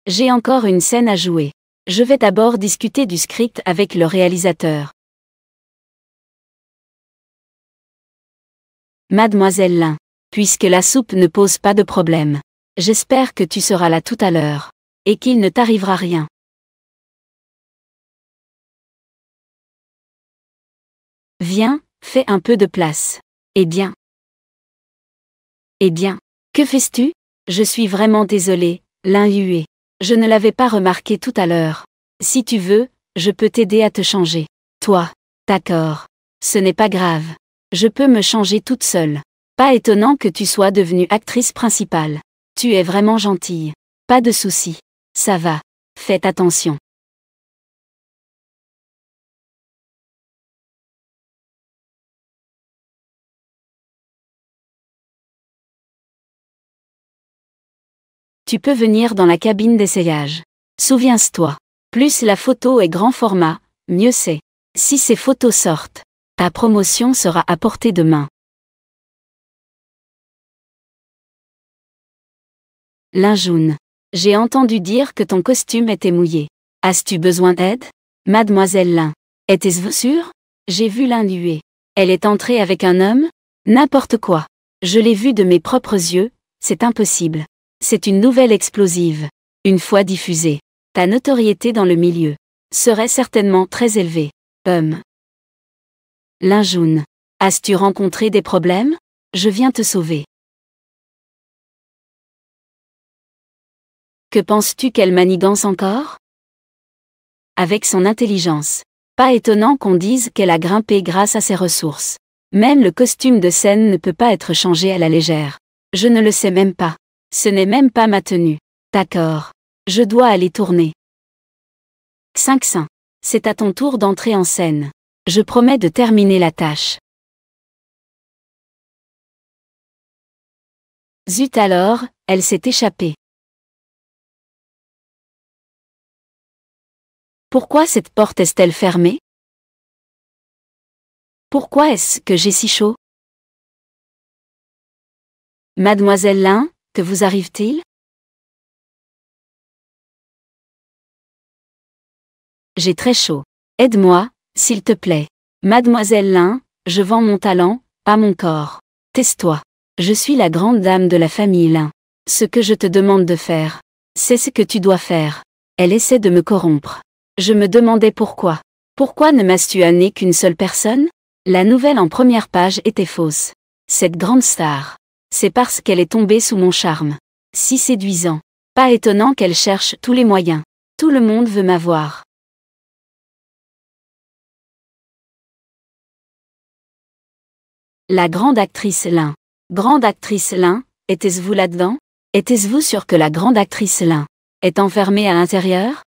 J'ai encore une scène à jouer. Je vais d'abord discuter du script avec le réalisateur. Mademoiselle Lin. Puisque la soupe ne pose pas de problème. J'espère que tu seras là tout à l'heure. Et qu'il ne t'arrivera rien. Viens, fais un peu de place. Eh bien. Que fais-tu? Je suis vraiment désolée, Lin Yue. Je ne l'avais pas remarqué tout à l'heure. Si tu veux, je peux t'aider à te changer. Toi. D'accord. Ce n'est pas grave. Je peux me changer toute seule. Pas étonnant que tu sois devenue actrice principale. Tu es vraiment gentille. Pas de soucis. Ça va. Faites attention. Tu peux venir dans la cabine d'essayage. Souviens-toi. Plus la photo est grand format, mieux c'est. Si ces photos sortent, ta promotion sera à portée de main. Linjoun. J'ai entendu dire que ton costume était mouillé. As-tu besoin d'aide? Mademoiselle Lin. Étais-vous sûre? J'ai vu Lin Yue. Elle est entrée avec un homme? N'importe quoi. Je l'ai vu de mes propres yeux, c'est impossible. C'est une nouvelle explosive. Une fois diffusée, ta notoriété dans le milieu serait certainement très élevée. Linjoun. As-tu rencontré des problèmes? Je viens te sauver. Que penses-tu qu'elle manigance encore? Avec son intelligence. Pas étonnant qu'on dise qu'elle a grimpé grâce à ses ressources. Même le costume de scène ne peut pas être changé à la légère. Je ne le sais même pas. Ce n'est même pas ma tenue. D'accord. Je dois aller tourner. 5. C'est à ton tour d'entrer en scène. Je promets de terminer la tâche. Zut alors, elle s'est échappée. Pourquoi cette porte est-elle fermée? Pourquoi est-ce que j'ai si chaud? Mademoiselle Lin, que vous arrive-t-il? J'ai très chaud. Aide-moi, s'il te plaît. Mademoiselle Lin, je vends mon talent, pas mon corps. Tais-toi. Je suis la grande dame de la famille Lin. Ce que je te demande de faire, c'est ce que tu dois faire. Elle essaie de me corrompre. Je me demandais pourquoi. Pourquoi ne m'as-tu amené qu'une seule personne? La nouvelle en première page était fausse. Cette grande star. C'est parce qu'elle est tombée sous mon charme. Si séduisant. Pas étonnant qu'elle cherche tous les moyens. Tout le monde veut m'avoir. La grande actrice Lin. Grande actrice Lin, étiez-vous là-dedans? Étiez-vous sûr que la grande actrice Lin est enfermée à l'intérieur?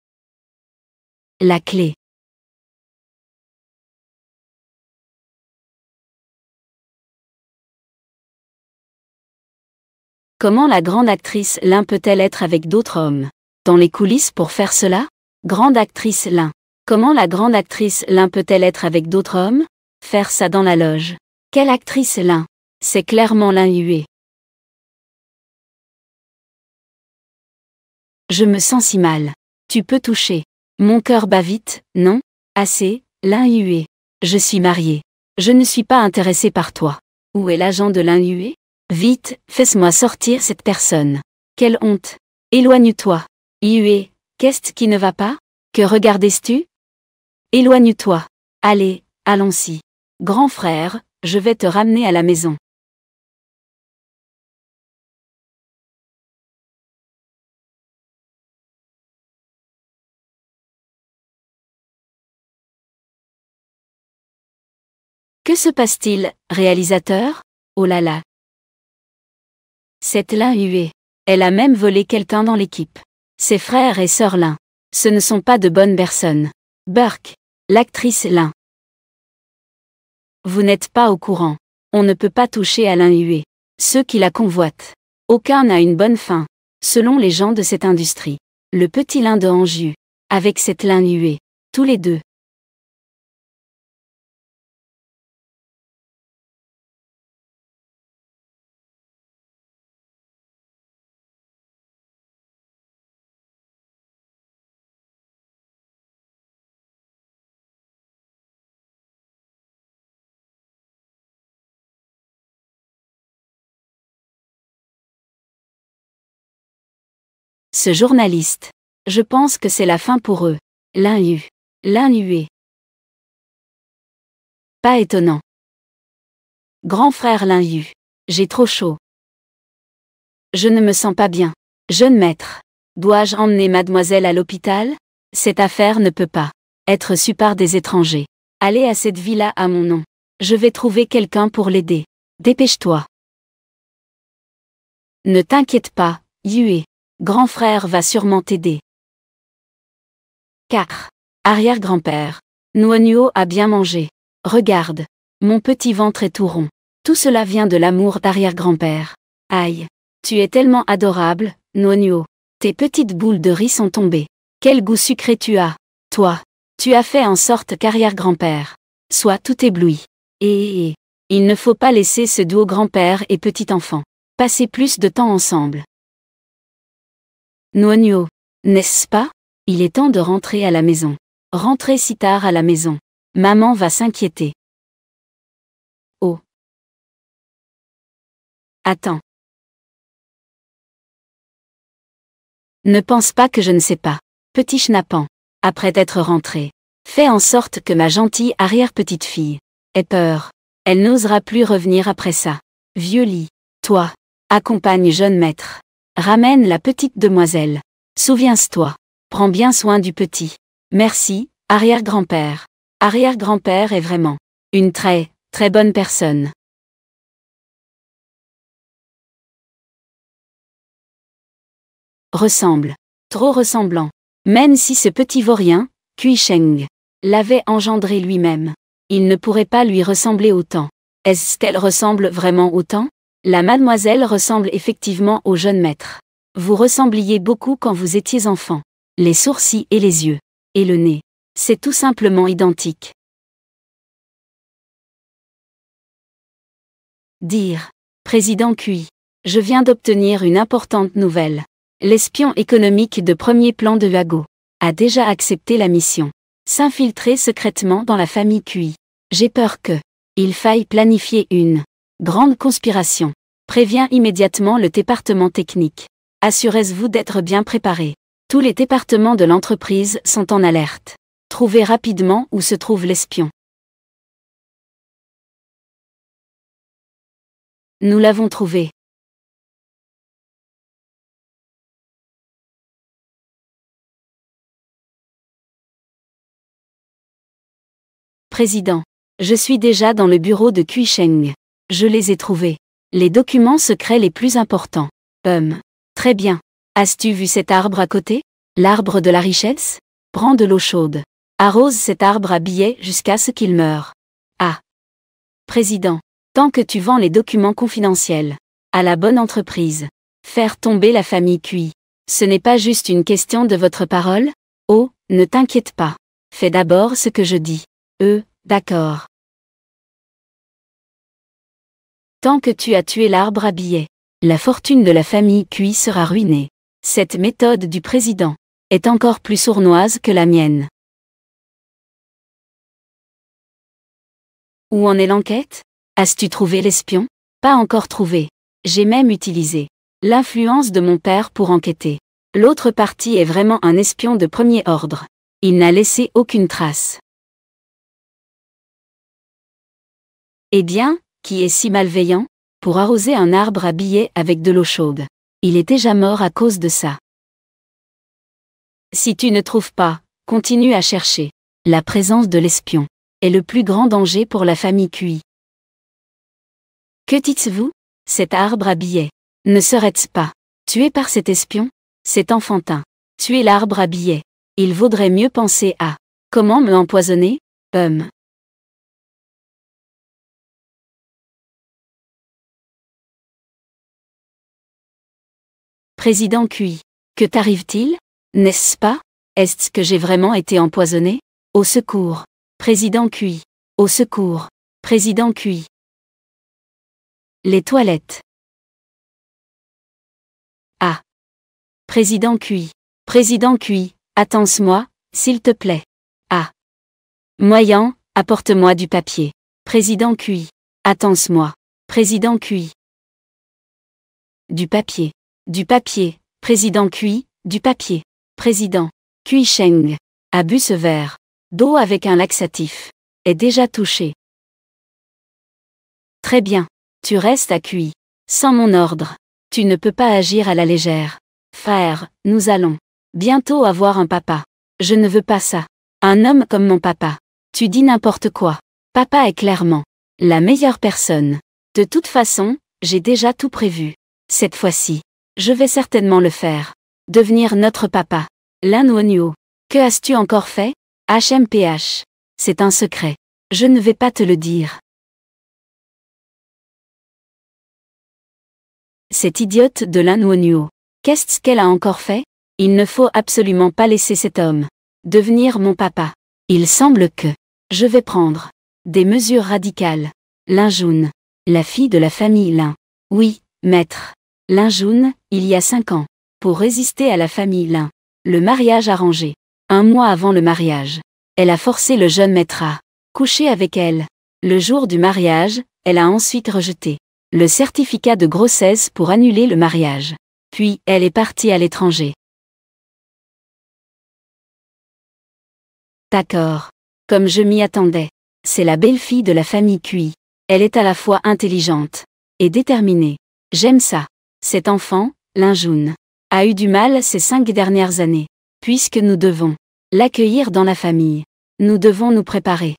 La clé. Comment la grande actrice Lin peut-elle être avec d'autres hommes? Dans les coulisses pour faire cela? Grande actrice Lin. Comment la grande actrice Lin peut-elle être avec d'autres hommes? Faire ça dans la loge. Quelle actrice Lin? C'est clairement Lin Yue. Je me sens si mal. Tu peux toucher. Mon cœur bat vite, non? Assez, l'Inhué. Je suis mariée. Je ne suis pas intéressée par toi. Où est l'agent de l'Inhué? Vite, fais-moi sortir cette personne. Quelle honte. Éloigne-toi. Hué, qu'est-ce qui ne va pas? Que regardes-tu? Éloigne-toi. Allez, allons-y. Grand frère, je vais te ramener à la maison. Que se passe-t-il, réalisateur? Oh là là. Cette Lin-Hué. Elle a même volé quelqu'un dans l'équipe. Ses frères et sœurs Lin. Ce ne sont pas de bonnes personnes. Burke. L'actrice Lin. Vous n'êtes pas au courant. On ne peut pas toucher à Lin-Hué. Ceux qui la convoitent. Aucun n'a une bonne fin. Selon les gens de cette industrie. Le petit Lin de Anjou. Avec cette Lin-Hué. Tous les deux. Ce journaliste. Je pense que c'est la fin pour eux. Lin-Hué. Pas étonnant. Grand frère Lin-Hué. J'ai trop chaud. Je ne me sens pas bien. Jeune maître. Dois-je emmener mademoiselle à l'hôpital? Cette affaire ne peut pas être sue par des étrangers. Allez à cette villa à mon nom. Je vais trouver quelqu'un pour l'aider. Dépêche-toi. Ne t'inquiète pas, Hué. Grand frère va sûrement t'aider. 4. Arrière-grand-père. Nuonuo a bien mangé. Regarde. Mon petit ventre est tout rond. Tout cela vient de l'amour d'arrière-grand-père. Aïe. Tu es tellement adorable, Nuonuo. Tes petites boules de riz sont tombées. Quel goût sucré tu as. Toi. Tu as fait en sorte qu'arrière-grand-père soit tout ébloui. Et il ne faut pas laisser ce duo grand-père et petit-enfant passer plus de temps ensemble. Nuonuo. N'est-ce pas? Il est temps de rentrer à la maison. Rentrer si tard à la maison. Maman va s'inquiéter. Oh. Attends. Ne pense pas que je ne sais pas. Petit schnappant. Après être rentré. Fais en sorte que ma gentille arrière-petite-fille ait peur. Elle n'osera plus revenir après ça. Vieux lit. Toi. Accompagne jeune maître. Ramène la petite demoiselle. Souviens-toi. Prends bien soin du petit. Merci, arrière-grand-père. Arrière-grand-père est vraiment une très, très bonne personne. Ressemble. Trop ressemblant. Même si ce petit vaurien, Kui Sheng, l'avait engendré lui-même, il ne pourrait pas lui ressembler autant. Est-ce qu'elle ressemble vraiment autant? La mademoiselle ressemble effectivement au jeune maître. Vous ressembliez beaucoup quand vous étiez enfant. Les sourcils et les yeux. Et le nez. C'est tout simplement identique. Dire. Président Kui. Je viens d'obtenir une importante nouvelle. L'espion économique de premier plan de Huago a déjà accepté la mission. S'infiltrer secrètement dans la famille Kui. J'ai peur que il faille planifier une grande conspiration. Préviens immédiatement le département technique. Assurez-vous d'être bien préparé. Tous les départements de l'entreprise sont en alerte. Trouvez rapidement où se trouve l'espion. Nous l'avons trouvé. Président. Je suis déjà dans le bureau de Kui Sheng. Je les ai trouvés. Les documents secrets les plus importants. Très bien. As-tu vu cet arbre à côté? L'arbre de la richesse? Prends de l'eau chaude. Arrose cet arbre à billets jusqu'à ce qu'il meure. Ah. Président. Tant que tu vends les documents confidentiels à la bonne entreprise. Faire tomber la famille Kui. Ce n'est pas juste une question de votre parole? Oh, ne t'inquiète pas. Fais d'abord ce que je dis. D'accord. Tant que tu as tué l'arbre à billets, la fortune de la famille Kui sera ruinée. Cette méthode du président est encore plus sournoise que la mienne. Où en est l'enquête? As-tu trouvé l'espion? Pas encore trouvé. J'ai même utilisé l'influence de mon père pour enquêter. L'autre partie est vraiment un espion de premier ordre. Il n'a laissé aucune trace. Eh bien, qui est si malveillant? Pour arroser un arbre à billets avec de l'eau chaude. Il est déjà mort à cause de ça. Si tu ne trouves pas, continue à chercher. La présence de l'espion est le plus grand danger pour la famille QI. Que dites-vous? Cet arbre à billets ne serait-ce pas tué par cet espion? C'est enfantin. Tuer l'arbre à billets. Il vaudrait mieux penser à comment me empoisonner? Président QI. Que t'arrive-t-il? N'est-ce pas? Est-ce que j'ai vraiment été empoisonné? Au secours. Président QI. Au secours. Président QI. Les toilettes. Ah. Président QI. Président QI, attends-moi, s'il te plaît. Ah. Moyen, apporte-moi du papier. Président QI. Attends-moi. Président QI. Du papier. Du papier. Président QI, du papier. Président. QI Sheng. A bu ce verre d'eau avec un laxatif. Est déjà touché. Très bien. Tu restes à QI. Sans mon ordre. Tu ne peux pas agir à la légère. Frère, nous allons bientôt avoir un papa. Je ne veux pas ça. Un homme comme mon papa. Tu dis n'importe quoi. Papa est clairement la meilleure personne. De toute façon, j'ai déjà tout prévu. Cette fois-ci, je vais certainement le faire. Devenir notre papa. Lin Wonyo. Que as-tu encore fait? HMPH. C'est un secret. Je ne vais pas te le dire. Cette idiote de Lin Wonyo. Qu'est-ce qu'elle a encore fait? Il ne faut absolument pas laisser cet homme devenir mon papa. Il semble que je vais prendre des mesures radicales. Lin Jun. La fille de la famille Lin. Oui, maître. Lin Jun, il y a 5 ans. Pour résister à la famille Lin. Le mariage arrangé. 1 mois avant le mariage. Elle a forcé le jeune maître à coucher avec elle. Le jour du mariage, elle a ensuite rejeté le certificat de grossesse pour annuler le mariage. Puis, elle est partie à l'étranger. D'accord. Comme je m'y attendais. C'est la belle-fille de la famille QI. Elle est à la fois intelligente et déterminée. J'aime ça. Cet enfant, Lin Jun, a eu du mal ces 5 dernières années. Puisque nous devons l'accueillir dans la famille. Nous devons nous préparer.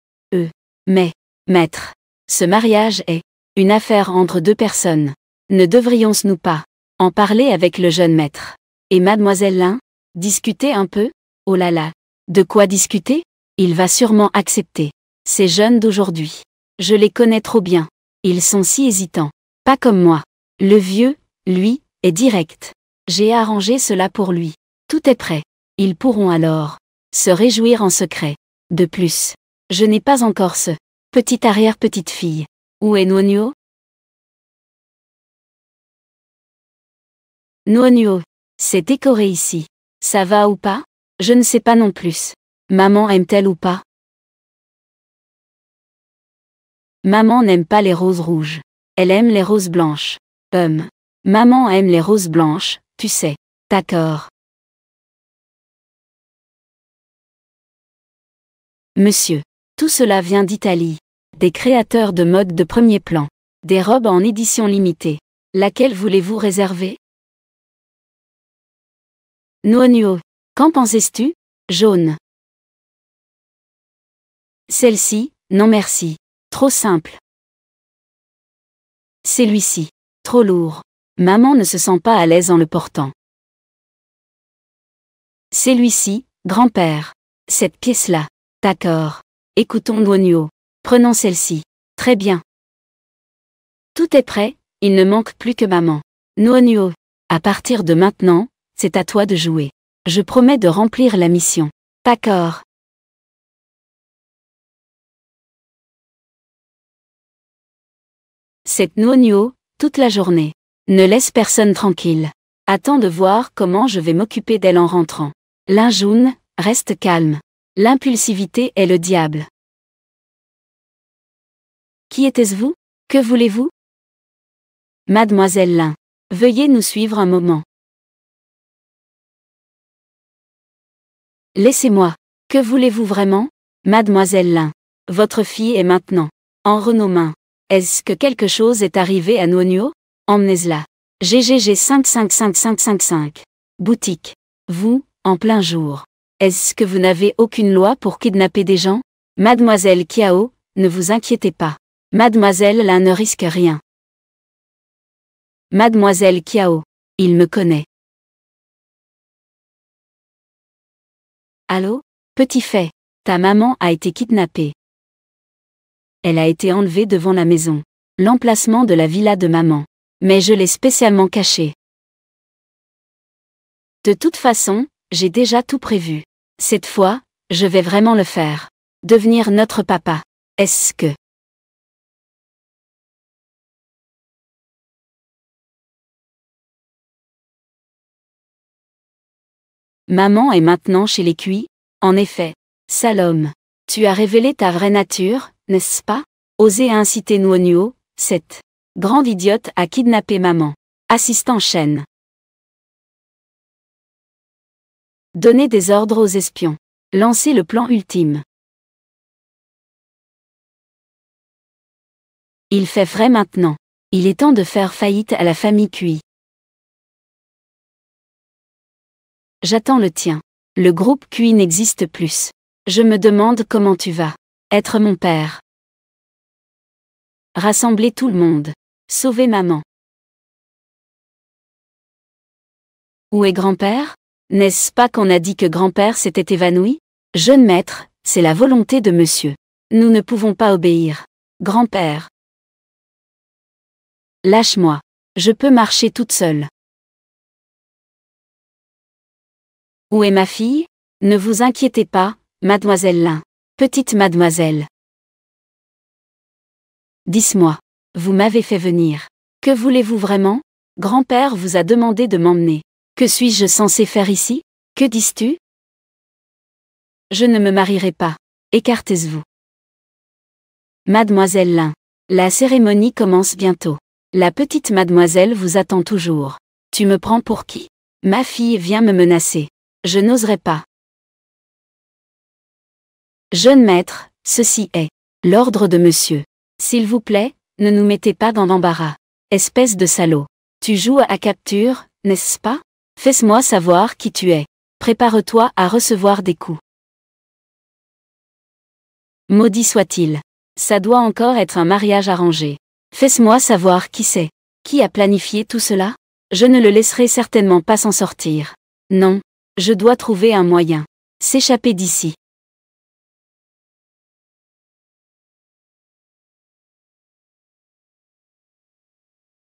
Mais, maître, ce mariage est une affaire entre 2 personnes. Ne devrions-nous pas en parler avec le jeune maître et mademoiselle Lin? Discuter un peu? Oh là là. De quoi discuter? Il va sûrement accepter. Ces jeunes d'aujourd'hui. Je les connais trop bien. Ils sont si hésitants. Pas comme moi. Le vieux, lui, est direct. J'ai arrangé cela pour lui. Tout est prêt. Ils pourront alors se réjouir en secret. De plus, je n'ai pas encore ce petite arrière-petite-fille. Où est Wonyo? Wonyo. C'est décoré ici. Ça va ou pas? Je ne sais pas non plus. Maman aime-t-elle ou pas? Maman n'aime pas les roses rouges. Elle aime les roses blanches. Maman aime les roses blanches, tu sais. D'accord. Monsieur. Tout cela vient d'Italie. Des créateurs de mode de premier plan. Des robes en édition limitée. Laquelle voulez-vous réserver? Wonyo. Qu'en pensais-tu? Jaune. Celle-ci, non merci. Trop simple. Celui-ci. Trop lourd. Maman ne se sent pas à l'aise en le portant. Celui-ci, grand-père. Cette pièce-là. D'accord. Écoutons Wonyo. Prenons celle-ci. Très bien. Tout est prêt, il ne manque plus que maman. Wonyo. À partir de maintenant, c'est à toi de jouer. Je promets de remplir la mission. D'accord. Cette Wonyo, toute la journée. Ne laisse personne tranquille. Attends de voir comment je vais m'occuper d'elle en rentrant. Linjoun, reste calme. L'impulsivité est le diable. Qui était-ce-vous? Que voulez-vous? Mademoiselle Lin. Veuillez nous suivre un moment. Laissez-moi. Que voulez-vous vraiment? Mademoiselle Lin. Votre fille est maintenant en nos mains. Est-ce que quelque chose est arrivé à Nuonio? Emmenez-la. GGG 555555. Boutique. Vous, en plein jour. Est-ce que vous n'avez aucune loi pour kidnapper des gens? Mademoiselle Kiao, ne vous inquiétez pas. Mademoiselle Lin ne risque rien. Mademoiselle Kiao. Il me connaît. Allô? Petit fait. Ta maman a été kidnappée. Elle a été enlevée devant la maison. L'emplacement de la villa de maman. Mais je l'ai spécialement cachée. De toute façon, j'ai déjà tout prévu. Cette fois, je vais vraiment le faire. Devenir notre papa. Est-ce que... Maman est maintenant chez les Cuits? En effet. Salom. Tu as révélé ta vraie nature, n'est-ce pas? Oser inciter Nuonio, cette grande idiote à kidnapper maman. Assistant Chen. Donner des ordres aux espions. Lancer le plan ultime. Il fait frais maintenant. Il est temps de faire faillite à la famille Cui. J'attends le tien. Le groupe Cui n'existe plus. Je me demande comment tu vas être mon père. Rassembler tout le monde. Sauver maman. Où est grand-père? N'est-ce pas qu'on a dit que grand-père s'était évanoui? Jeune maître, c'est la volonté de monsieur. Nous ne pouvons pas obéir. Grand-père. Lâche-moi. Je peux marcher toute seule. Où est ma fille? Ne vous inquiétez pas, mademoiselle Lin. Petite mademoiselle. Dis-moi. Vous m'avez fait venir. Que voulez-vous vraiment? Grand-père vous a demandé de m'emmener. Que suis-je censé faire ici? Que dis-tu? Je ne me marierai pas. Écartez-vous. Mademoiselle Lin. La cérémonie commence bientôt. La petite mademoiselle vous attend toujours. Tu me prends pour qui? Ma fille vient me menacer. Je n'oserais pas. Jeune maître, ceci est l'ordre de monsieur. S'il vous plaît, ne nous mettez pas dans l'embarras. Espèce de salaud. Tu joues à capture, n'est-ce pas? Fais-moi savoir qui tu es. Prépare-toi à recevoir des coups. Maudit soit-il. Ça doit encore être un mariage arrangé. Fais-moi savoir qui c'est. Qui a planifié tout cela? Je ne le laisserai certainement pas s'en sortir. Non. Je dois trouver un moyen. S'échapper d'ici.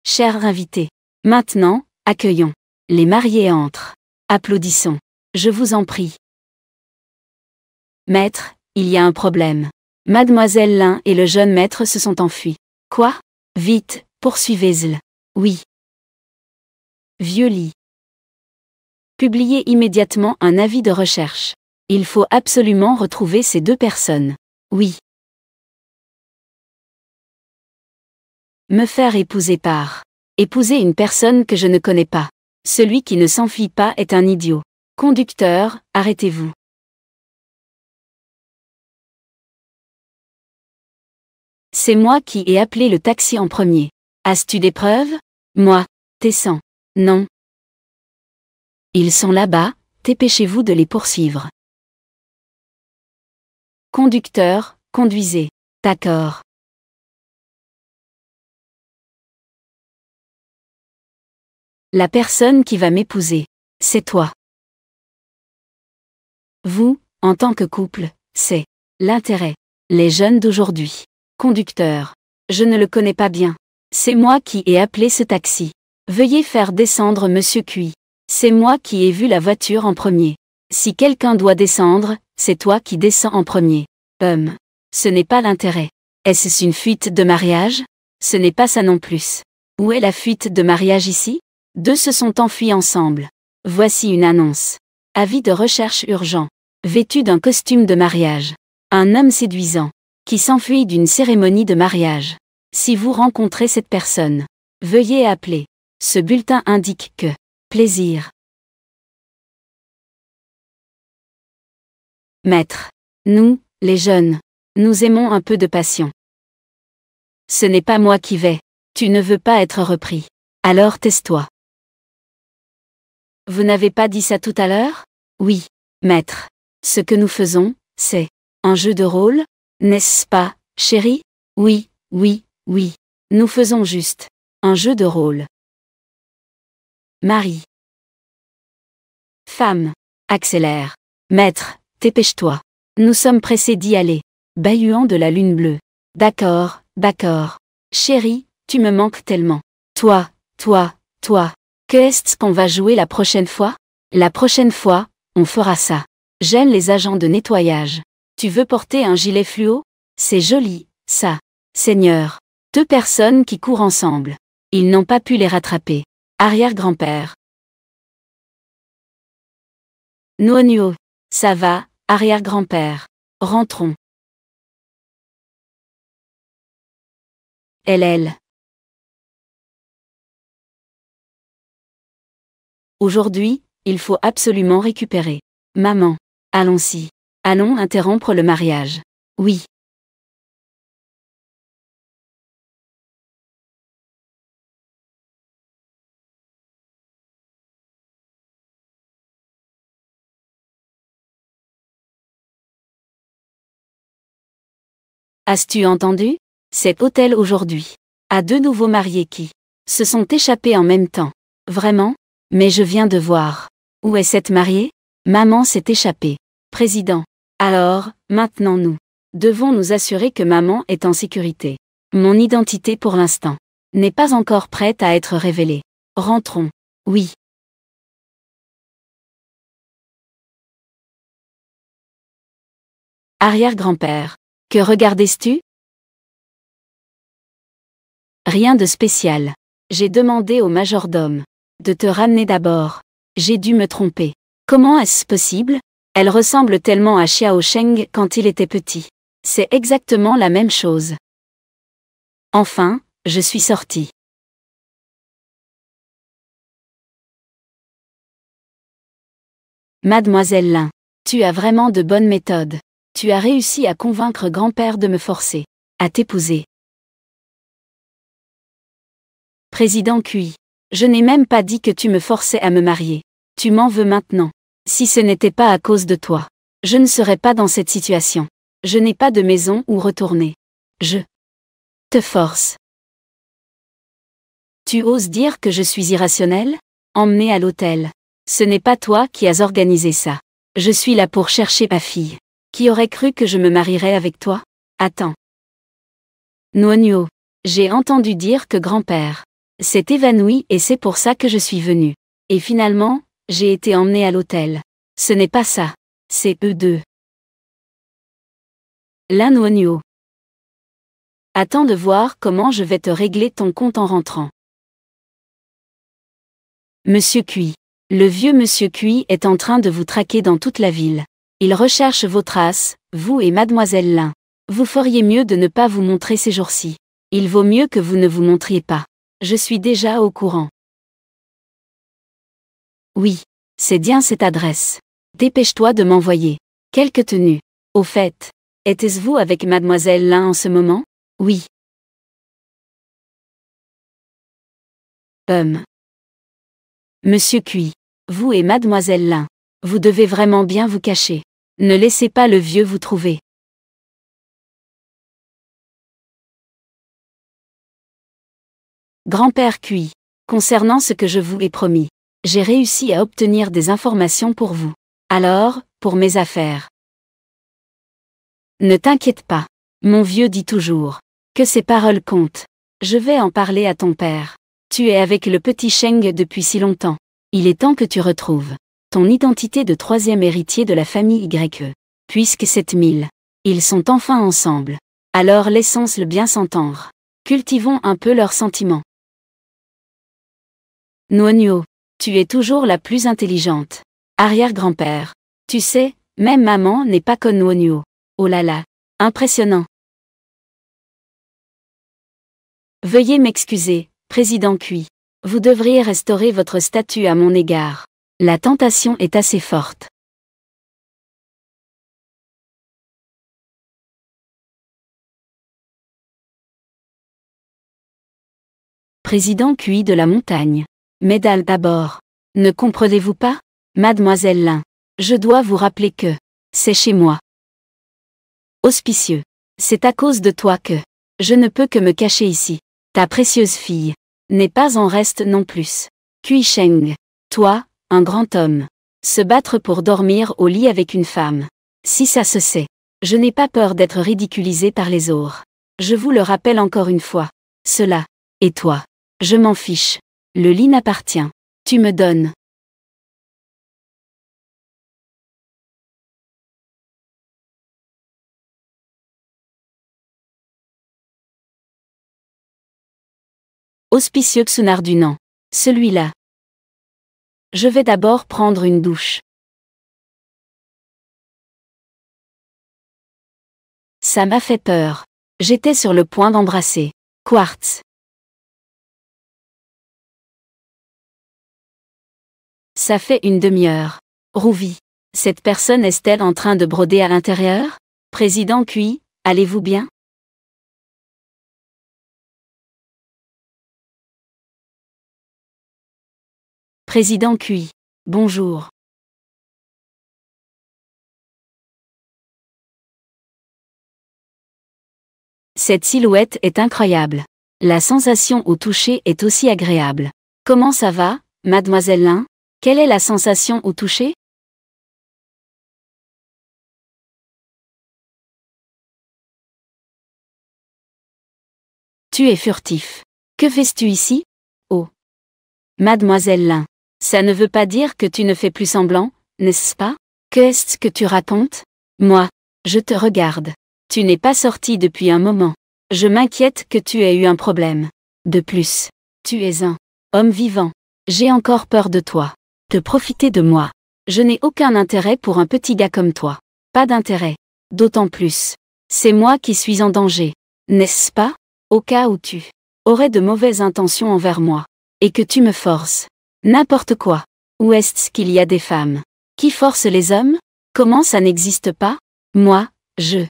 Chers invités. Maintenant, accueillons. Les mariés entrent. Applaudissons. Je vous en prie. Maître, il y a un problème. Mademoiselle Lin et le jeune maître se sont enfuis. Quoi? Vite, poursuivez-le. Oui. Vieux lit. Publiez immédiatement un avis de recherche. Il faut absolument retrouver ces deux personnes. Oui. Me faire épouser par. Épouser une personne que je ne connais pas. Celui qui ne s'enfuit pas est un idiot. Conducteur, arrêtez-vous. C'est moi qui ai appelé le taxi en premier. As-tu des preuves? Moi. Tessan. Non. Ils sont là-bas, dépêchez-vous de les poursuivre. Conducteur, conduisez. D'accord. La personne qui va m'épouser, c'est toi. Vous, en tant que couple, c'est l'intérêt. Les jeunes d'aujourd'hui. Conducteur. Je ne le connais pas bien. C'est moi qui ai appelé ce taxi. Veuillez faire descendre Monsieur Cui. C'est moi qui ai vu la voiture en premier. Si quelqu'un doit descendre, c'est toi qui descends en premier. Ce n'est pas l'intérêt. Est-ce une fuite de mariage? Ce n'est pas ça non plus. Où est la fuite de mariage ici? Deux se sont enfuis ensemble. Voici une annonce. Avis de recherche urgent. Vêtu d'un costume de mariage. Un homme séduisant. Qui s'enfuit d'une cérémonie de mariage. Si vous rencontrez cette personne, veuillez appeler. Ce bulletin indique que plaisir. Maître. Nous, les jeunes, nous aimons un peu de passion. Ce n'est pas moi qui vais. Tu ne veux pas être repris. Alors tais-toi. Vous n'avez pas dit ça tout à l'heure? Oui, maître. Ce que nous faisons, c'est un jeu de rôle, n'est-ce pas, chérie? Oui, oui, oui. Nous faisons juste un jeu de rôle. Marie. Femme. Accélère. Maître, dépêche-toi. Nous sommes pressés d'y aller. Bahuant de la lune bleue. D'accord, d'accord. Chérie, tu me manques tellement. Toi. Qu'est-ce qu'on va jouer la prochaine fois? La prochaine fois, on fera ça. J'aime les agents de nettoyage. Tu veux porter un gilet fluo? C'est joli, ça. Seigneur. Deux personnes qui courent ensemble. Ils n'ont pas pu les rattraper. Arrière-grand-père. Nuo. Ça va, arrière-grand-père. Rentrons. Elle. Aujourd'hui, il faut absolument récupérer. Maman. Allons-y. Allons interrompre le mariage. Oui. As-tu entendu? Cet hôtel aujourd'hui a deux nouveaux mariés qui se sont échappés en même temps. Vraiment? Mais je viens de voir. Où est cette mariée? Maman s'est échappée. Président. Alors, maintenant nous devons nous assurer que maman est en sécurité. Mon identité pour l'instant n'est pas encore prête à être révélée. Rentrons. Oui. Arrière-grand-père. Que regardais-tu? Rien de spécial. J'ai demandé au majordome de te ramener d'abord. J'ai dû me tromper. Comment est-ce possible? Elle ressemble tellement à Xiao Sheng quand il était petit. C'est exactement la même chose. Enfin, je suis sortie. Mademoiselle Lin, tu as vraiment de bonnes méthodes. Tu as réussi à convaincre grand-père de me forcer à t'épouser. Président Cui. Je n'ai même pas dit que tu me forçais à me marier. Tu m'en veux maintenant. Si ce n'était pas à cause de toi, je ne serais pas dans cette situation. Je n'ai pas de maison où retourner. Je te force. Tu oses dire que je suis irrationnelle? Emmenée à l'hôtel. Ce n'est pas toi qui as organisé ça. Je suis là pour chercher ma fille. Qui aurait cru que je me marierais avec toi? Attends. Nuo. J'ai entendu dire que grand-père s'est évanoui et c'est pour ça que je suis venue. Et finalement, j'ai été emmenée à l'hôtel. Ce n'est pas ça. C'est eux deux. Nuo. Attends de voir comment je vais te régler ton compte en rentrant. Monsieur Cui. Le vieux Monsieur Cui est en train de vous traquer dans toute la ville. Il recherche vos traces, vous et Mademoiselle Lin. Vous feriez mieux de ne pas vous montrer ces jours-ci. Il vaut mieux que vous ne vous montriez pas. Je suis déjà au courant. Oui, c'est bien cette adresse. Dépêche-toi de m'envoyer quelques tenues. Au fait, êtes-vous avec Mademoiselle Lin en ce moment? Oui. Monsieur Cui. Vous et Mademoiselle Lin. Vous devez vraiment bien vous cacher. Ne laissez pas le vieux vous trouver. Grand-père Cui. Concernant ce que je vous ai promis, j'ai réussi à obtenir des informations pour vous. Alors, pour mes affaires. Ne t'inquiète pas. Mon vieux dit toujours que ses paroles comptent. Je vais en parler à ton père. Tu es avec le petit Sheng depuis si longtemps. Il est temps que tu retrouves ton identité de troisième héritier de la famille YE. Puisque 7000, ils sont enfin ensemble. Alors laissons-le bien s'entendre. Cultivons un peu leurs sentiments. Nuonio. Tu es toujours la plus intelligente. Arrière-grand-père. Tu sais, même maman n'est pas comme Nuonio. Oh là là. Impressionnant. Veuillez m'excuser, Président Cui. Vous devriez restaurer votre statut à mon égard. La tentation est assez forte. Président Cui de la montagne. Médaille d'abord. Ne comprenez-vous pas, Mademoiselle Lin? Je dois vous rappeler que c'est chez moi. Auspicieux. C'est à cause de toi que je ne peux que me cacher ici. Ta précieuse fille n'est pas en reste non plus. Cui Sheng. Toi, un grand homme. Se battre pour dormir au lit avec une femme. Si ça se sait. Je n'ai pas peur d'être ridiculisé par les autres. Je vous le rappelle encore une fois. Cela. Et toi? Je m'en fiche. Le lit m'appartient. Tu me donnes. Auspicieux Xunardunan. Celui-là. Je vais d'abord prendre une douche. Ça m'a fait peur. J'étais sur le point d'embrasser. Quartz. Ça fait une demi-heure. Rouvi. Cette personne est-elle en train de broder à l'intérieur? Président Cui, allez-vous bien? Président Cui. Bonjour. Cette silhouette est incroyable. La sensation au toucher est aussi agréable. Comment ça va, Mademoiselle Lin? Quelle est la sensation au toucher? Tu es furtif. Que fais-tu ici? Oh. Mademoiselle Lin. Ça ne veut pas dire que tu ne fais plus semblant, n'est-ce pas? Qu'est-ce que tu racontes? Moi, je te regarde. Tu n'es pas sorti depuis un moment. Je m'inquiète que tu aies eu un problème. De plus, tu es un homme vivant. J'ai encore peur de toi. Te profiter de moi. Je n'ai aucun intérêt pour un petit gars comme toi. Pas d'intérêt. D'autant plus. C'est moi qui suis en danger. N'est-ce pas? Au cas où tu aurais de mauvaises intentions envers moi. Et que tu me forces. N'importe quoi. Où est-ce qu'il y a des femmes qui forcent les hommes? Comment ça n'existe pas? Moi, je.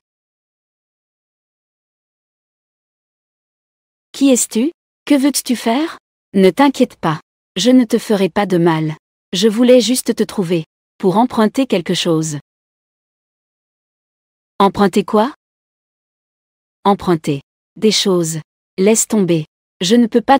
Qui es-tu? Que veux-tu faire? Ne t'inquiète pas. Je ne te ferai pas de mal. Je voulais juste te trouver. Pour emprunter quelque chose. Emprunter quoi? Emprunter. Des choses. Laisse tomber. Je ne peux pas